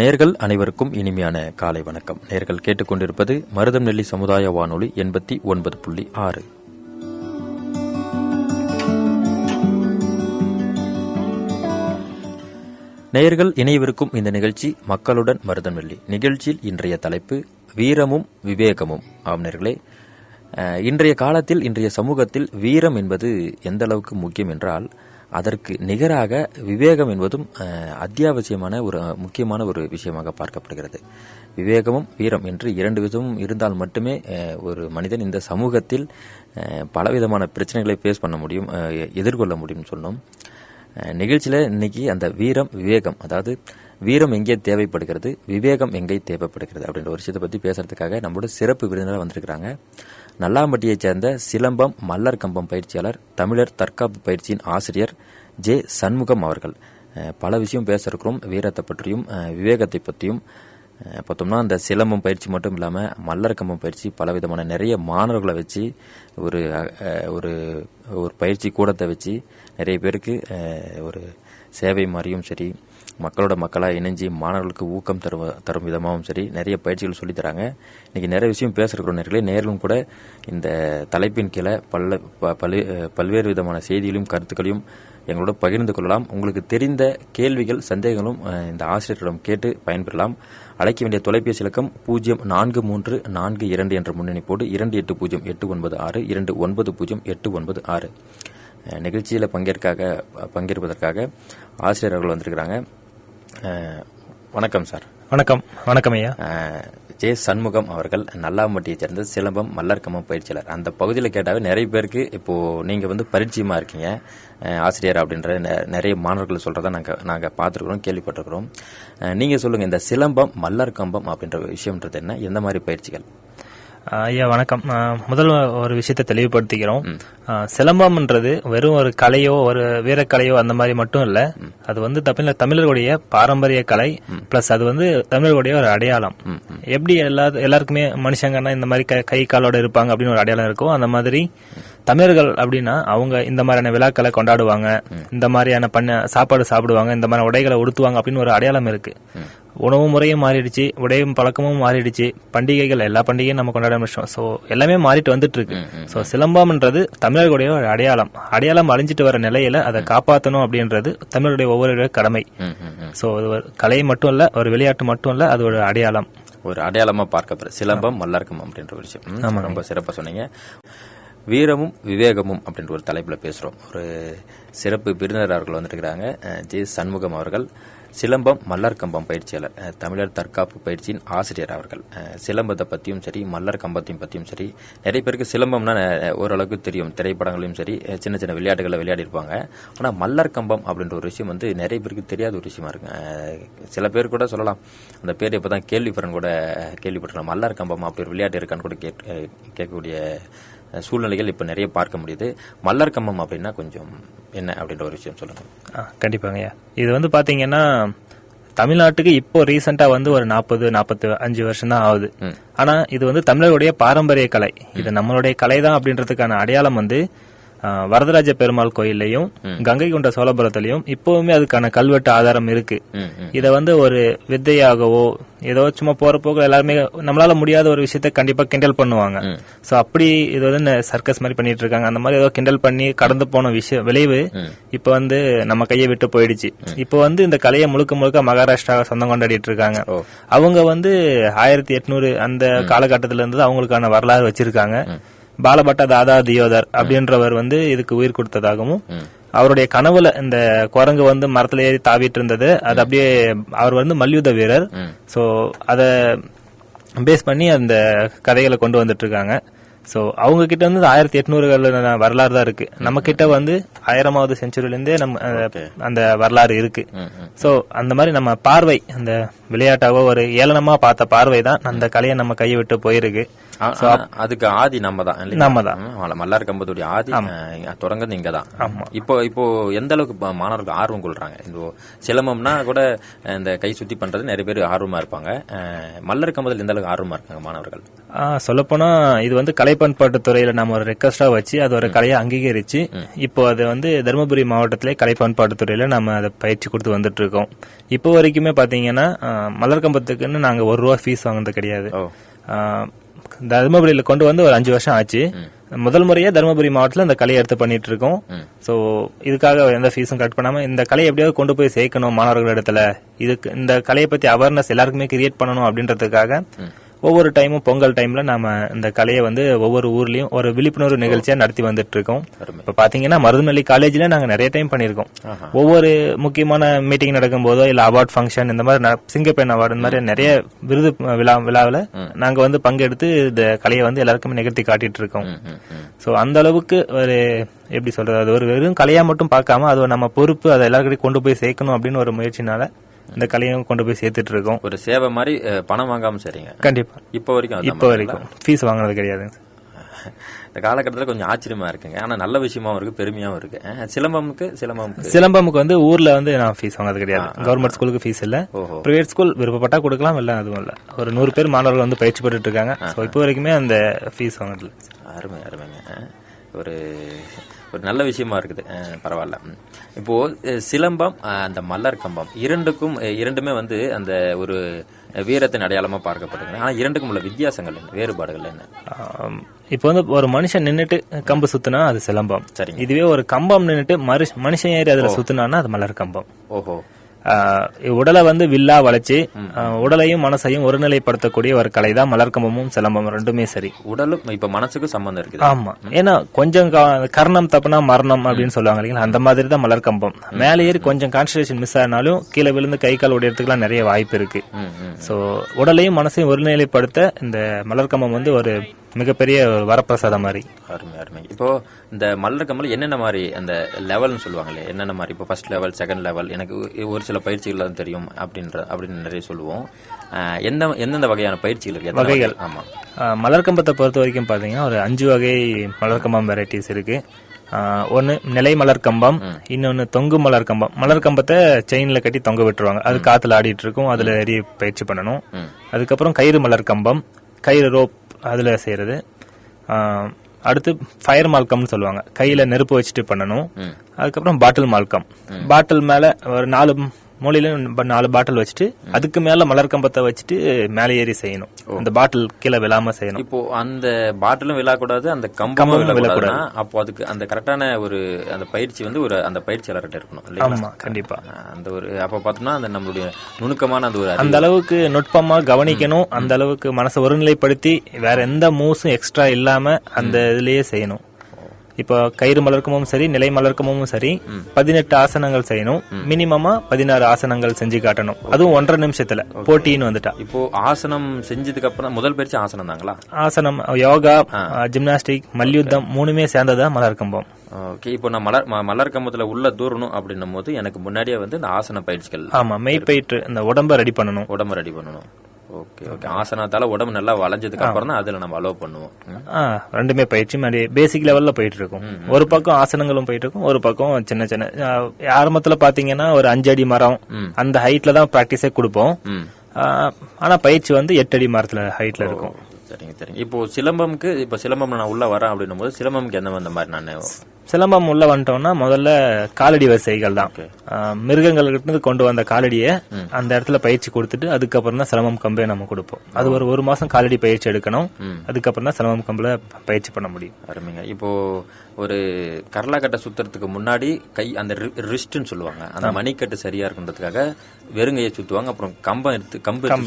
நேர்கள் அனைவருக்கும் இனிமையான காலை வணக்கம். நேர்கள் கேட்டுக்கொண்டிருப்பது மருதநெல்லி சமுதாய வானொலி 89.6. நேயர்கள் இணையவிருக்கும் இந்த நிகழ்ச்சி மக்களுடன் மருதநெல்லி நிகழ்ச்சியில் இன்றைய தலைப்பு வீரமும் விவேகமும். ஆம் நேயர்களே, இன்றைய காலத்தில் இன்றைய சமூகத்தில் வீரம் என்பது எந்த அளவுக்கு முக்கியம் என்றால் அதற்கு நிகராக விவேகம் என்பதும் அத்தியாவசியமான ஒரு முக்கியமான ஒரு விஷயமாக பார்க்கப்படுகிறது. விவேகமும் வீரம் என்று இரண்டு விதமும் இருந்தால் மட்டுமே ஒரு மனிதன் இந்த சமூகத்தில் பலவிதமான பிரச்சனைகளை ஃபேஸ் பண்ண முடியும், எதிர்கொள்ள முடியும்னு சொன்னோம். நிகழ்ச்சியில் இன்னைக்கு அந்த வீரம் விவேகம், அதாவது வீரம் எங்கே தேவைப்படுகிறது, விவேகம் எங்கே தேவைப்படுகிறது அப்படின்ற ஒரு விஷயத்தை பற்றி பேசுறதுக்காக நம்மளோட சிறப்பு விருந்தினராக வந்திருக்கிறாங்க. நல்லாம்பட்டியைச் சேர்ந்த சிலம்பம் மல்லர் கம்பம் பயிற்சியாளர், தமிழர் தற்காப்பு பயிற்சியின் ஆசிரியர் ஜே சண்முகம் அவர்கள். பல விஷயம் பேச இருக்கிறோம். வீரத்தை பற்றியும் விவேகத்தை பற்றியும் பார்த்தோம்னா அந்த சிலம்பம் பயிற்சி மட்டும் இல்லாமல் மல்லர் கம்பம் பயிற்சி பலவிதமான நிறைய மாணவர்களை வச்சு ஒரு ஒரு ஒரு பயிற்சி கூடத்தை வச்சு நிறைய பேருக்கு ஒரு சேவை மாதிரியும் சரி, மக்களோட மக்களாக இணைஞ்சி மாணவர்களுக்கு ஊக்கம் தரும் விதமாகவும் சரி நிறைய பயிற்சிகள் சொல்லித்தராங்க. இன்றைக்கி நிறைய விஷயம் பேசுகிறோம். நேர்களும் கூட இந்த தலைப்பின் கீழே பல்வேறு விதமான செய்திகளையும் கருத்துக்களையும் எங்களோட பகிர்ந்து கொள்ளலாம். உங்களுக்கு தெரிந்த கேள்விகள் சந்தேகங்களும் இந்த ஆசிரியர்களிடம் கேட்டு பயன்பெறலாம். அழைக்க வேண்டிய தொலைபேசி இலக்கம் 0434 என்ற முன்னணிப்போடு 280896 290896. நிகழ்ச்சியில் பங்கேற்பதற்காக ஆசிரியர்கள் வந்திருக்கிறாங்க. வணக்கம் சார். வணக்கம் ஐயா. ஜே சண்முகம் அவர்கள் நல்லாம்பட்டியை சேர்ந்த சிலம்பம் மல்லர் கம்பம் பயிற்சியாளர். அந்த பகுதியில் கேட்டாவே நிறைய பேருக்கு இப்போ நீங்க பரிச்சயமா இருக்கீங்க ஆசிரியர் அப்படின்ற நிறைய மாணவர்கள் சொல்றதா நாங்க பார்த்துருக்கிறோம், கேள்விப்பட்டிருக்கிறோம். நீங்க சொல்லுங்க, இந்த சிலம்பம் மல்லர் கம்பம் அப்படின்ற விஷயம்ன்றது என்ன, எந்த மாதிரி பயிற்சிகள்? ஐயா வணக்கம். முதல் ஒரு விஷயத்தை தெளிவுபடுத்திக்கிறோம். சிலம்பம்ன்றது வெறும் ஒரு கலையோ ஒரு வீரக்கலையோ அந்த மாதிரி மட்டும் இல்ல. அது தமிழர்களுடைய பாரம்பரிய கலை பிளஸ் அது தமிழர்களுடைய ஒரு அடையாளம். எப்படி எல்லாருக்குமே மனுஷங்கன்னா இந்த மாதிரி கை காலோட இருப்பாங்க அப்படின்னு ஒரு அடையாளம் இருக்கும். அந்த மாதிரி தமிழர்கள் அப்படின்னா அவங்க இந்த மாதிரியான விழாக்களை கொண்டாடுவாங்க, இந்த மாதிரியான சாப்பாடு சாப்பிடுவாங்க, இந்த மாதிரி உடைகளை உடுத்துவாங்க அப்படின்னு ஒரு அடையாளம் இருக்கு. உணவு முறையும் மாறிடுச்சு, உடையும் பழக்கமும் மாறிடுச்சு, பண்டிகைகள் எல்லா பண்டிகையும் நம்ம கொண்டாட முடிச்சோம். ஸோ எல்லாமே மாறிட்டு வந்துட்டு இருக்கு. ஸோ சிலம்பம்ன்றது தமிழர்களுடைய ஒரு அடையாளம் அழிஞ்சிட்டு வர நிலையில அதை காப்பாற்றணும் அப்படின்றது தமிழருடைய ஒவ்வொரு கடமை. ஸோ அது ஒரு கலை மட்டும் இல்ல, ஒரு விளையாட்டு மட்டும் இல்ல, அது ஒரு அடையாளம், ஒரு அடையாளமா பார்க்கப்படுற சிலம்பம் மல்லர்க்கம் அப்படின்ற ஒரு விஷயம் ரொம்ப சிறப்பா சொன்னீங்க. வீரமும் விவேகமும் அப்படின்ற ஒரு தலைப்புல பேசுறோம். ஒரு சிறப்பு விருந்தினர் அவர்கள் வந்துருக்கிறாங்க. ஜே சண்முகம் அவர்கள் சிலம்பம் மல்லர் கம்பம் பயிற்சியாளர், தமிழர் தற்காப்பு பயிற்சியின் ஆசிரியர் அவர்கள். சிலம்பத்தை பற்றியும் சரி, மல்லர் கம்பத்தையும் பற்றியும் சரி, நிறைய பேருக்கு சிலம்பம்னா ஓரளவுக்கு தெரியும், திரைப்படங்களையும் சரி சின்ன சின்ன விளையாட்டுகளை விளையாடி இருப்பாங்க. ஆனால் மல்லர் கம்பம் அப்படின்ற ஒரு விஷயம் நிறைய பேருக்கு தெரியாத ஒரு விஷயமா இருக்கு. சில பேர் கூட சொல்லலாம், அந்த பேர் இப்போதான் கேள்விப்பட்டிருக்கலாம். மல்லர் கம்பம் அப்படி ஒரு விளையாட்டு இருக்கான்னு கூட கேட்கக்கூடிய சூழ்நிலைகள் இப்ப நிறைய பார்க்க முடியுது. மல்லர் கம்பம் அப்படின்னா கொஞ்சம் என்ன அப்படின்ற ஒரு விஷயம் சொல்லுங்க. கண்டிப்பாங்க. இது பாத்தீங்கன்னா தமிழ்நாட்டுக்கு இப்போ ரீசெண்டா ஒரு 40-45 வருஷம் தான் ஆகுது. ஆனா இது தமிழருடைய பாரம்பரிய கலை. இது நம்மளுடைய கலை தான் அப்படின்றதுக்கான அடையாளம் வரதராஜ பெருமாள் கோயிலையும் கங்கை கொண்ட சோழபுரத்திலையும் இப்பவுமே அதுக்கான கல்வெட்டு ஆதாரம் இருக்கு. இத ஒரு வித்தையாகவோ ஏதோ சும்மா போற போக எல்லாருமே நம்மளால முடியாத ஒரு விஷயத்த கண்டிப்பா கிண்டல் பண்ணுவாங்க. சோ அப்படி இது சர்க்கஸ் மாதிரி பண்ணிட்டு இருக்காங்க. அந்த மாதிரி ஏதோ கிண்டல் பண்ணி கடந்து போன விளைவு இப்ப நம்ம கையை விட்டு போயிடுச்சு. இப்ப இந்த கலையை முழுக்க மகாராஷ்டிரா சொந்தம் கொண்டாடிட்டு இருக்காங்க. அவங்க 1800 அந்த காலகட்டத்தில இருந்து அவங்களுக்கான வரலாறு வச்சிருக்காங்க. பாலபட்ட தாதா தியோதர் அப்படின்றவர் இதுக்கு உயிர் கொடுத்ததாகவும், அவருடைய கனவுல இந்த குரங்கு மரத்துல ஏறி தாவிட்டு இருந்தது, அது அப்படியே அவர் மல்யுத்த வீரர். சோ அத பேஸ் பண்ணி அந்த கதைகளை கொண்டு வந்துட்டு இருக்காங்க. சோ அவங்க கிட்ட 1800 வரலாறு தான் இருக்கு. நம்ம கிட்ட 1000வது செஞ்சுரியில இருந்தே நம்ம அந்த வரலாறு இருக்கு. சோ அந்த மாதிரி நம்ம பார்வை, அந்த விளையாட்டாவோ ஒரு ஏளனமா பார்த்த பார்வை தான் அந்த கலையை நம்ம கையை விட்டு போயிருக்கு. அதுக்கு ஆதி நம்ம தான். மல்லர் கம்பத்துடைய ஆதி தொடங்குறது இங்க தான். இப்போ எந்த அளவுக்கு மாணவர்கள் ஆர்வம் கொள்றாங்க? இந்த சிலம்பம்னா கூட இந்த கை சுத்தி பண்றது நிறைய பேர் ஆர்வமா இருப்பாங்க. மல்லர் கம்பத்தில் எந்த அளவுக்கு ஆர்வமா இருக்காங்க மாணவர்கள்? சொல்லப்போனா இது கலை கலை பண்பாட்டு துறையில நம்ம ஒரு ரெக்வஸ்டா வச்சு அது ஒரு கலையை அங்கீகரிச்சு இப்போ அது வந்து தருமபுரி மாவட்டத்திலே கலை பண்பாட்டு துறையில நம்ம அதை பயிற்சி கொடுத்து வந்துட்டு இருக்கோம். இப்போ வரைக்குமே பாத்தீங்கன்னா மலர் கம்பத்துக்குன்னு நாங்க ₹1 ஃபீஸ் வாங்குறது கிடையாது. தருமபுரியில கொண்டு வந்து ஒரு 5 வருஷம் ஆச்சு. முதல் முறையா தருமபுரி மாவட்டத்துல இந்த கலையை எடுத்து பண்ணிட்டு இருக்கோம். சோ இதுக்காக எந்த ஃபீஸும் கட் பண்ணாம இந்த கலையை எப்படியாவது கொண்டு போய் சேர்க்கணும் மாணவர்கள் இடத்துல. இதுக்கு இந்த கலையை பத்தி அவேர்னஸ் எல்லாருக்குமே கிரியேட் பண்ணணும் அப்படின்றதுக்காக ஒவ்வொரு டைமும் பொங்கல் டைம்ல நாம இந்த கலையை வந்து ஒவ்வொரு ஊர்லயும் ஒரு விழிப்புணர்வு நிகழ்ச்சியா நடத்தி வந்துட்டு இருக்கோம். இப்ப பாத்தீங்கன்னா மருதநெல்லி காலேஜ்ல நாங்க நிறைய டைம் பண்ணிருக்கோம். ஒவ்வொரு முக்கியமான மீட்டிங் நடக்கும் போதோ இல்ல அவார்ட் ஃபங்க்ஷன் இந்த மாதிரி சிங்கப்பெண் அவார்டு இந்த மாதிரி நிறைய விருது விழாவில் நாங்க வந்து பங்கெடுத்து இந்த கலையை வந்து எல்லாருக்குமே நிகழ்த்தி காட்டிட்டு இருக்கோம். சோ அந்த அளவுக்கு ஒரு எப்படி சொல்றது, அது ஒரு வெறும் கலையா மட்டும் பார்க்காம அது நம்ம பொறுப்பு, அதை எல்லாருக்கிட்டையும் கொண்டு போய் சேர்க்கணும் அப்படின்னு ஒரு முயற்சினால இந்த கலையும் கொண்டு போய் சேர்த்துட்டு இருக்கோம். ஒரு சேவை மாதிரி பணம் வாங்காம சரிங்க. கண்டிப்பா இப்போ வரைக்கும் ஃபீஸ் வாங்குறது கிடையாது. இந்த காலகட்டத்தில் கொஞ்சம் ஆச்சரியமா இருக்குங்க. ஆனா நல்ல விஷயமாவும் இருக்கு, பெருமையாவும் இருக்கு. சிலம்பமுக்கு வந்து ஊர்ல வந்து நான் ஃபீஸ் வாங்குறது கிடையாது. கவர்மெண்ட் ஸ்கூலுக்கு ஃபீஸ் இல்ல. பிரைவேட் ஸ்கூல் விருப்பப்பட்டா கொடுக்கலாம், இல்ல அதுவும் இல்ல. ஒரு 100 பேர் மாணவர்கள் வந்து பயிற்சி பெற்றுட்டு இருக்காங்க. இப்போ வரைக்குமே அந்த ஃபீஸ் வாங்குறது. அருமைங்க. ஒரு ஒரு நல்ல விஷயமா இருக்குது. பரவாயில்ல. இப்போ சிலம்பம் அந்த மல்லர் கம்பம் இரண்டுமே வந்து அந்த ஒரு வீரத்தின் அடையாளமா பார்க்கப்படுது. ஆனா இரண்டுக்கும் உள்ள வித்தியாசங்கள் என்ன, வேறுபாடுகள் என்ன? இப்போ வந்து ஒரு மனுஷன் நின்னுட்டு கம்பு சுத்தினா அது சிலம்பம். சரி. இதுவே ஒரு கம்பம் நின்னுட்டு மனுஷன் ஏறி அதுல சுத்தினான்னா அது மலர் கம்பம். ஓஹோ. உடலை வந்து வில்லா வளைச்சு உடலையும் மனசையும் ஒருநிலைப்படுத்தக்கூடிய ஒரு கலை தான் மலர்கம்பமும் சிலம்பம். ரெண்டுமே சரி. உடலும் இப்ப மனசுக்கும் சம்பந்தம் இருக்கு. ஆமா, ஏன்னா கொஞ்சம் கர்ணம் தப்புனா மரணம் அப்படின்னு சொல்லுவாங்க இல்லைங்களா, அந்த மாதிரி தான் மலர்கம்பம். மேலே ஏறி கொஞ்சம் கான்சன்ட்ரேஷன் மிஸ் ஆனாலும் கீழே விழுந்து கை கால் உடையறதுக்குலாம் நிறைய வாய்ப்பு இருக்கு. சோ உடலையும் மனசையும் ஒருநிலைப்படுத்த இந்த மலர்கம்பம் வந்து ஒரு மிகப்பெரிய ஒரு வரப்பிரசாதம் மாதிரி. அருமை. இப்போ இந்த மல்லர் கம்பல் என்னென்ன மாதிரி அந்த லெவல்னு சொல்லுவாங்களே, என்னென்ன மாதிரி? இப்போ ஃபர்ஸ்ட் லெவல், செகண்ட் லெவல், எனக்கு ஒரு சில பயிற்சிகள் தான் தெரியும் அப்படின்னு நிறைய சொல்லுவோம். எந்தெந்த வகையான பயிற்சிகள் இருக்கு? வகைகள். ஆமா, மலர்கம்பத்தை பொறுத்த வரைக்கும் பாத்தீங்கன்னா ஒரு 5 வகை மலர்கம்பம் வெரைட்டிஸ் இருக்கு. ஒன்னு நிலை மலர்கம்பம், இன்னொன்னு தொங்கு மலர்கம்பம். மலர்கம்பத்தை செயின்ல கட்டி தொங்க விட்டுருவாங்க, அது காத்துல ஆடிட்டு இருக்கும், அதுல நிறைய பயிற்சி பண்ணணும். அதுக்கப்புறம் கயிறு மலர்கம்பம், கயிறு ரோப் அதுல செய்யறது. அடுத்து ஃபயர் மால்கம்னு சொல்லுவாங்க, கையில நெருப்பு வச்சுட்டு பண்ணணும். அதுக்கப்புறம் பாட்டில் மால்கம், பாட்டில் மேல ஒரு 4 மூலையில 4 பாட்டில் வச்சுட்டு அதுக்கு மேல மலர்கம்பத்தை வச்சுட்டு மேலே ஏறி செய்யணும். அந்த பாட்டில் கீழே விழாம செய்யணும். இப்போ அந்த பாட்டிலும் விழக்கூடாது, அந்த கம்பமும் விழக்கூடாது. அப்போ அதுக்கு அந்த கரெக்டான ஒரு அந்த பயிற்சி வந்து ஒரு அந்த பயிற்சியாளர்கிட்ட இருக்கணும். ஆமா, கண்டிப்பா. அந்த ஒரு அப்ப பார்த்தோம்னா அந்த நம்மளுடைய நுணுக்கமான அந்த ஒரு அந்த அளவுக்கு நுட்பமா கவனிக்கணும். அந்த அளவுக்கு மனசை ஒருநிலைப்படுத்தி வேற எந்த மூவ்ஸும் எக்ஸ்ட்ரா இல்லாம அந்த இதுலயே செய்யணும். இப்போ கயிறு மலர்க்கமும் சரி, நிலை மலர்க்கமும் சரி, 18 ஆசனங்கள் செய்யணும். மினிமமா 16 ஆசனங்கள் செஞ்சு காட்டணும். அதுவும் 1.5 நிமிஷத்துல போட்டின்னு வந்துட்டா. இப்போ ஆசனம் செஞ்சதுக்கு அப்புறம் முதல் பயிற்சி ஆசனம் தாங்களா? ஆசனம், யோகா, ஜிம்னாஸ்டிக், மல்யுத்தம் 3மே சேர்ந்ததான் மலர்கம்பம். ஓகே. இப்போ நான் மலர் கம்பத்துல உள்ள தூரணும் அப்படின்னும் போது எனக்கு முன்னாடியே வந்து இந்த ஆசன பயிற்சிகள். ஆமா, மெய்ப்பயிற்று இந்த உடம்ப ரெடி பண்ணணும். ஓகே. ஆசனத்தால உடம்பு நல்லா வளைஞ்சதுக்கு அப்புறம் தான் அதுல நம்ம அலோவ் பண்ணுவோம். ரெண்டுமே பயிற்சி மாதிரி பேசிக் லெவல்ல போயிட்டு இருக்கும். ஒரு பக்கம் ஆசனங்களும் போயிட்டு இருக்கும், ஒரு பக்கம் சின்ன சின்ன ஆரம்பத்துல பாத்தீங்கன்னா ஒரு 5 அடி மரம் அந்த ஹைட்ல தான் பிராக்டிஸே கொடுப்போம். ஆனா பயிற்சி வந்து 8 அடி மரத்துல ஹைட்ல இருக்கும். சரிங்க. இப்போ சிலம்பம் நான் உள்ள வரேன் அப்படின்னும் போது சிலம்பம்க்கு எந்த மாதிரி நான் சிலம்பம் உள்ள வந்துட்டோம்னா முதல்ல காலடி வரிசைகள் தான். மிருகங்கள்கிட்ட கொண்டு வந்த காலடியை அந்த இடத்துல பயிற்சி கொடுத்துட்டு அதுக்கப்புறம் தான் சிலம்பம் கம்பே நம்ம கொடுப்போம். அது ஒரு 1 மாசம் காலடி பயிற்சி எடுக்கணும். அதுக்கப்புறம் தான் சிலம்பம் கம்புல பயிற்சி பண்ண முடியும். அருமைங்க. இப்போ ஒரு கரலாக்கட்டை சுத்துறதுக்கு முன்னாடி கை அந்த ரிஸ்ட்னு சொல்லுவாங்க, அந்த மணிக்கட்டு சரியா இருக்குன்றதுக்காக வெறுங்கையை சுத்துவாங்க, அப்புறம் கம்பம் எடுத்து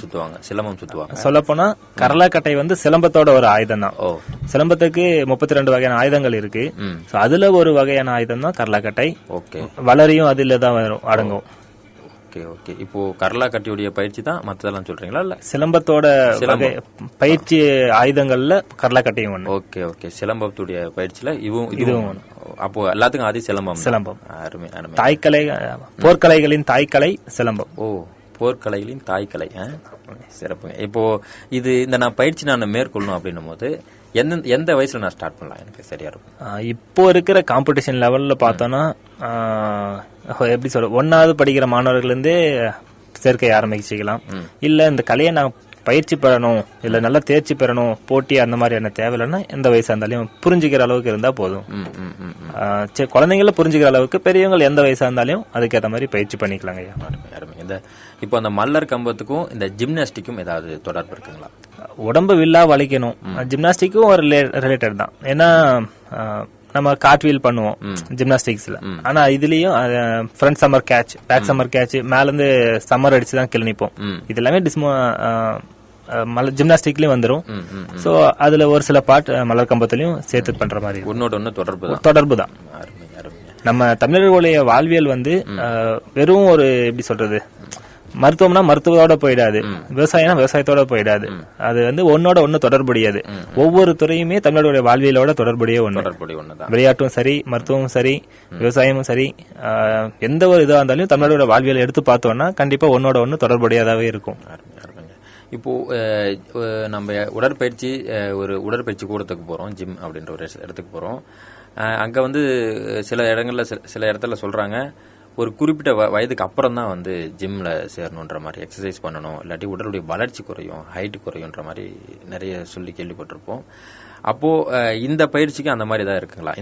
சுத்துவாங்க, சிலம்பம் சுத்துவாங்க. சொல்ல போனா கரலாக்கட்டை வந்து சிலம்பத்தோட ஒரு ஆயுதம் தான். சிலம்பத்துக்கு 32 வகையான ஆயுதங்கள் இருக்கு. அதுல ஒரு வகையான ஆயுதம் தான் கரலாக்கட்டை. ஓகே. வளரியும் அதுல தான் அடங்கும். ஓகே. இப்போ கரலாக்கட்டையுடைய பயிற்சி தான் மத்ததெல்லாம் சொல்றீங்களா? இல்ல சிலம்பத்தோட பயிற்சி ஆயுதங்கள்ல கரலாக்கட்டையும் ஒண்ணு. ஓகே. சிலம்பத்துடைய பயிற்சியில இதுவும் அப்போ எல்லாத்துக்கும் ஆதி சிலம்பம். அருமை. தாய்க்கலை, போர்க்கலைகளின் தாய்க்கலை சிலம்பம். போர்க்கலைகளின் தாய்க்கலை. சிறப்புங்க. இப்போ இந்த நான் பயிற்சி நான் மேற்கொள்ளணும் அப்படின்னும் போது எந்த வயசுல நான் ஸ்டார்ட் பண்ணலாம் எனக்கு சரியா இருக்கும்? இப்போ இருக்கிற காம்படிஷன் லெவல்ல பார்த்தோம்னா எப்படி சொல்ற 1வது படிக்கிற மாணவர்கள் இருந்தே சேர்க்கை ஆரம்பிச்சுக்கலாம். இல்ல இந்த கலையை நான் பயிற்சி பெறணும் இல்ல நல்லா தேர்ச்சி பெறணும் போட்டி அந்த மாதிரியான தேவையில்லைன்னா எந்த வயசா இருந்தாலும் புரிஞ்சுக்கிற அளவுக்கு இருந்தா போதும். குழந்தைங்கள புரிஞ்சுக்கிற அளவுக்கு பெரியவங்க எந்த வயசா இருந்தாலும் அதுக்கேற்ற மாதிரி பயிற்சி பண்ணிக்கலாங்க ஐயா. இந்த இப்போ அந்த மல்லர் கம்பத்துக்கும் இந்த ஜிம்னாஸ்டிக்கும் ஏதாவது தொடர்பு இருக்குங்களா? உடம்பு வில்லா வலிக்கணும், ஜிம்னாஸ்டிக்கும் ஒரு ரிலேட்டட் தான். ஏன்னா நம்ம கார்ட்வீல் பண்ணுவோம் ஜிம்னாஸ்டிக்ஸ்ல, ஆனா இதுலயும் front summer catch, back summer catch, மேல இருந்து சம்மர் அடிச்சுதான் கீழே நிப்போம். இது எல்லாமே ஜிம்னாஸ்டிக்லயும் வந்துரும். சோ அதுல ஒரு சில பார்ட் மலர் கம்பத்திலயும் சேர்த்து பண்ற மாதிரி ஒன்னு தொடர்பு தான். நம்ம தமிழர்களுடைய வாழ்வியல் வெறும் ஒரு எப்படி சொல்றது, மருத்துவம்னா மருத்துவத்தோட போயிடாது, விவசாயம்னா விவசாயத்தோட போயிடாது. அது ஒன்னோட ஒண்ணு தொடர்புடையது. ஒவ்வொரு துறையுமே தமிழருடைய வாழ்வியலோட தொடர்புடைய ஒண்ணு. விளையாட்டும் சரி, மருத்துவமும் சரி, விவசாயமும் சரி, எந்த ஒரு இதா இருந்தாலும் தமிழருடைய வாழ்வியல் எடுத்து பார்த்தோம்னா கண்டிப்பா ஒன்னோட ஒண்ணு தொடர்புடையதாவே இருக்கும். இப்போ நம்ம உடற்பயிற்சி கூடத்துக்கு போறோம், ஜிம் அப்படின்ற ஒரு இடத்துக்கு போறோம். அங்க சில இடத்துல சொல்றாங்க ஒரு குறிப்பிட்ட வயதுக்கு அப்புறம் தான் ஜிம்ல சேரணுன்ற மாதிரி, எக்ஸசைஸ் பண்ணணும், இல்லாட்டி உடலுடைய வளர்ச்சி குறையும், ஹைட் குறையும்ன்ற மாதிரி நிறைய சொல்லி கேள்விப்பட்டிருப்போம். அப்போ இந்த பயிற்சிக்கு அந்த மாதிரி தான் இருக்குங்களா?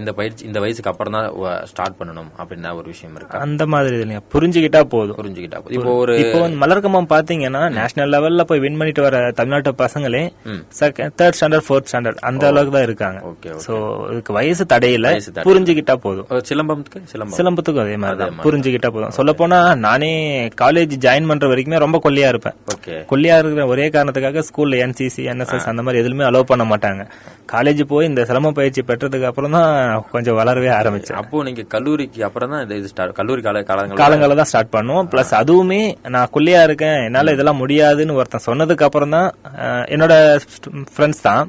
இந்த வயசுக்கு அப்புறம் தான் ஸ்டார்ட் பண்ணணும் அப்படின்னா ஒரு விஷயம் இருக்கு? அந்த மாதிரி இல்லையா, புரிஞ்சுக்கிட்டா போதும். இப்போ மலர்கம்பம் பாத்தீங்கன்னா நேஷனல் லெவல்ல போய் வின் பண்ணிட்டு வர தமிழ்நாட்டு பசங்களே 3rd ஸ்டாண்டர்ட் 4th ஸ்டாண்டர்ட் அந்த அளவுக்கு தான் இருக்காங்க. சோ இதுக்கு வயசு தடையில, புரிஞ்சுக்கிட்டா போதும். சிலம்பத்துக்கும் அதே மாதிரி தான், புரிஞ்சுக்கிட்டா போதும். சொல்ல போனா நானே காலேஜ் ஜாயின் பண்ற வரைக்குமே ரொம்ப கொல்லியா இருப்பேன். கொல்லியா இருக்கிற ஒரே காரணத்துக்காக ஸ்கூல்ல NCC NSS அந்த மாதிரி எதுவுமே அலோவ் பண்ண மாட்டாங்க. காலேஜ் போய் இந்த சிலம்ப பயிற்சி பெற்றதுக்கு அப்புறம் தான் கொஞ்சம் வளரவே ஆரம்பிச்சேன். அப்போ நீங்க கல்லூரிக்கு அப்புறம் தான் கல்லூரி காலங்கள தான் ஸ்டார்ட் பண்ணுவோம். பிளஸ் அதுவுமே நான் குள்ளையா இருக்கேன், என்னால இதெல்லாம் முடியாதுன்னு ஒருத்தன் சொன்னதுக்கு அப்புறம் தான், என்னோட ஃப்ரெண்ட்ஸ் தான்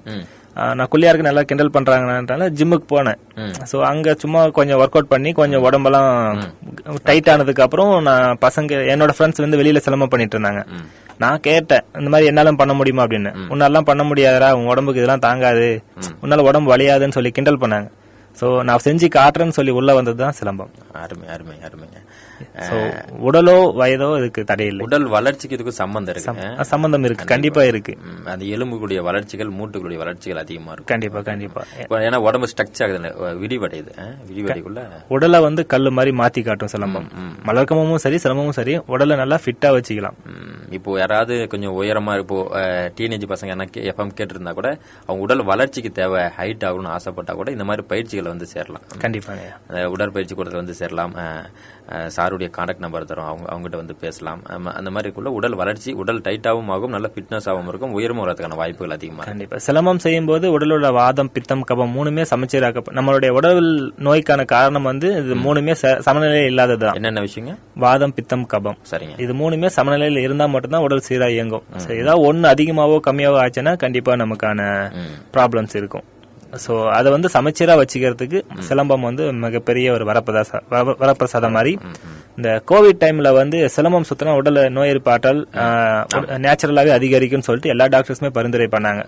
நான் குள்ளையா இருக்கு நல்லா கிண்டல் பண்றாங்கனால ஜிம்முக்கு போனேன். சோ அங்க சும்மா கொஞ்சம் ஒர்க் அவுட் பண்ணி கொஞ்சம் உடம்பெல்லாம் டைட் ஆனதுக்கு அப்புறம் நான் என்னோட ஃப்ரெண்ட்ஸ் வெளியில சிலம்பம் பண்ணிட்டு இருந்தாங்க. நான் கேட்டேன், இந்த மாதிரி என்னாலும் பண்ண முடியுமா அப்படின்னு. உன்னாலாம் பண்ண முடியாதா, உன் உடம்புக்கு இதெல்லாம் தாங்காது, உன்னால உடம்பு வலியாதுன்னு சொல்லி கிண்டல் பண்ணாங்க. சோ நான் செஞ்சு காட்டுறேன்னு சொல்லி உள்ள வந்ததுதான் சிலம்பம். அருமைங்க. உடலோ வயதோ இதுக்கு தடையில்லை. உடல் வளர்ச்சிக்கு இதுக்கு சம்பந்தம் இருக்கு, கண்டிப்பா இருக்கு. அந்த எலும்புகளுடைய வளர்ச்சிகள், மூட்டுகளுடைய வளர்ச்சிகள் அதிகமா இருக்கு. கண்டிப்பா. ஏன்னா உடம்பு ஸ்ட்ரக்சர் ஆகுது, விரிவடைக்குள்ள உடலை கல்லு மாதிரி மாத்தி காட்டும் சிலம்பம். மலர்க்கமும் சரி, சிலம்பமும் சரி, உடலை நல்லா ஃபிட்டா வச்சுக்கலாம். இப்போ யாராவது கொஞ்சம் உயரமா, இப்போ டீனேஜ் பசங்க என்ன எஃப்எம் கேட்டு இருந்தா கூட அவங்க உடல் வளர்ச்சிக்கு தேவை, ஹைட் ஆகணும்னு ஆசைப்பட்டா கூட இந்த மாதிரி பயிற்சிகளை சேரலாம். கண்டிப்பா உடற்பயிற்சி கூடத்துல சேரலாம். சாருடைய கான்டாக்ட் நம்பர் தரும், அவங்ககிட்ட பேசலாம். அந்த மாதிரி உடல் வளர்ச்சி, உடல் டைட்டாவும் ஆகும், நல்ல ஃபிட்னஸ் ஆகும் இருக்கும், உயரமும் வரதுக்கான வாய்ப்புகள் அதிகமா. கண்டிப்பா சிலம்பம் செய்யும் போது உடலோட வாதம், பித்தம், கபம் மூணுமே சமச்சீராக்க. நம்மளுடைய உடல் நோய்க்கான காரணம் இது மூணுமே சமநிலையில் இல்லாததுதான். என்னென்ன விஷயங்க? வாதம், பித்தம், கபம். சரிங்க. இது மூணுமே சமநிலையில் இருந்தா மட்டும்தான் உடல் சீரா இயங்கும். ஏதாவது ஒன்னு அதிகமாவோ கம்மியாவோ ஆச்சுன்னா கண்டிப்பா நமக்கான ப்ராப்ளம்ஸ் இருக்கும். சோ அதை சமச்சீரா வச்சுக்கிறதுக்கு சிலம்பம் மிகப்பெரிய ஒரு வரப்பிரசாதம் மாதிரி. இந்த கோவிட் டைம்ல சிலம்பம் சுத்தினா உடல் நோய் எதிர்ப்பு ஆற்றல் நேச்சுரலாவே அதிகரிக்கும் சொல்லிட்டு எல்லா டாக்டர்ஸுமே பரிந்துரை பண்ணாங்க.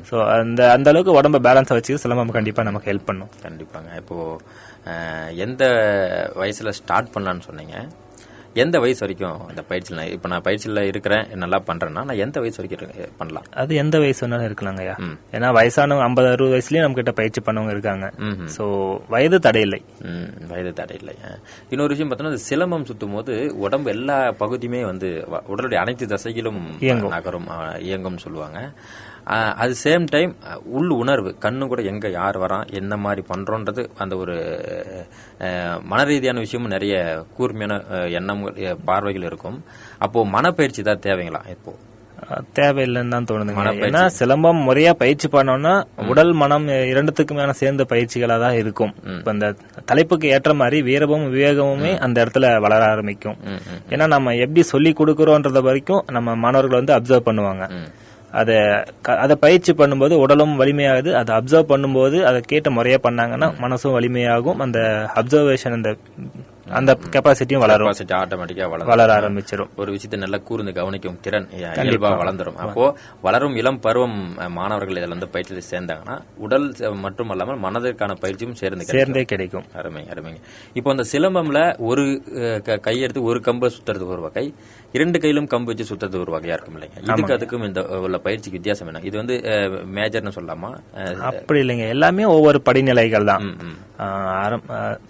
சோ அந்த அளவுக்கு உடம்ப பேலன்ஸா வச்சு சிலம்பம் கண்டிப்பா நமக்கு ஹெல்ப் பண்ணும். கண்டிப்பாங்க. இப்போ எந்த வயசுல ஸ்டார்ட் பண்ணலாம்னு சொன்னீங்க? எந்த வயசு வரைக்கும் இந்த பயிற்சியில, இப்ப நான் பயிற்சியில இருக்கிறேன், நல்லா பண்றேன்னா நான் எந்த வயசு வரைக்கும் பண்ணலாம்? அது எந்த வயசு வேணாலும் இருக்கலாங்கய்யா. ஏன்னா வயசானவங்க 50-60 வயசுலயும் நம்ம கிட்ட பயிற்சி பண்ணவங்க இருக்காங்க. சோ வயது தடையில்லை. இன்னொரு விஷயம் பார்த்தோம்னா, சிலம்பம் சுத்தும் போது உடம்பு எல்லா பகுதியுமே உடலுடைய அனைத்து தசைகளும் நகரும், இயங்கும் சொல்லுவாங்க. அது சேம் டைம் உள் உணர்வு, கண்ணு கூட எங்க யார் வரான், என்ன மாதிரி பண்றோன்றது, அந்த ஒரு மனரீதியான விஷயமும் நிறைய கூர்மையான எண்ணங்கள், பார்வைகள் இருக்கும். அப்போ மனப்பயிற்சி தான் தேவைங்களா? இப்போ தேவையில்லைன்னு தான் தோணுது. ஏன்னா சிலம்பம் முறையா பயிற்சி பண்ணோம்னா உடல் மனம் இரண்டுத்துக்குமான சேர்ந்த பயிற்சிகளா தான் இருக்கும். இப்ப இந்த தலைப்புக்கு ஏற்ற மாதிரி வீரமும் விவேகமுமே அந்த இடத்துல வளர ஆரம்பிக்கும். ஏன்னா நம்ம எப்படி சொல்லி கொடுக்கறோம்ன்றத வரைக்கும் நம்ம மாணவர்கள் அப்சர்வ் பண்ணுவாங்க. அதை பயிற்சி பண்ணும்போது உடலும் வலிமையாகுது. அதை அப்சர்வ் பண்ணும்போது அதை கேட்ட முறையா பண்ணாங்கன்னா மனசும் வலிமையாகும். அந்த அப்சர்வேஷன், அந்த அந்த கெப்பாசிட்டியும் வளரும், ஆட்டோமேட்டிக்கா வளர ஆரம்பிச்சிடும். ஒரு விஷயத்தை நல்லா கூர்ந்து கவனிக்கும் திறன் இயல்பா வளர்ந்துரும். அப்போ வளரும் இளம் பருவம் மாணவர்கள் இதுல வந்து பயிற்சியில் சேர்ந்தாங்கன்னா உடல் மட்டும் அல்லாமல் மனதிற்கான பயிற்சியும் சேர்ந்தே கிடைக்கும். அருமைங்க. இப்போ அந்த சிலம்பம்ல ஒரு கையெடுத்து ஒரு கம்பை சுத்துறது ஒரு வகை, 2 கையிலும் கம்பு வச்சு சுத்துறது ஒரு வகையா இருக்கும் இல்லைங்க? இதுக்கு அதுக்கும் இந்த உள்ள பயிற்சிக்கு வித்தியாசம் என்ன? இது வந்து மேஜர்னு சொல்லலாமா? அப்படி இல்லைங்க, எல்லாமே ஒவ்வொரு படிநிலைகள் தான்.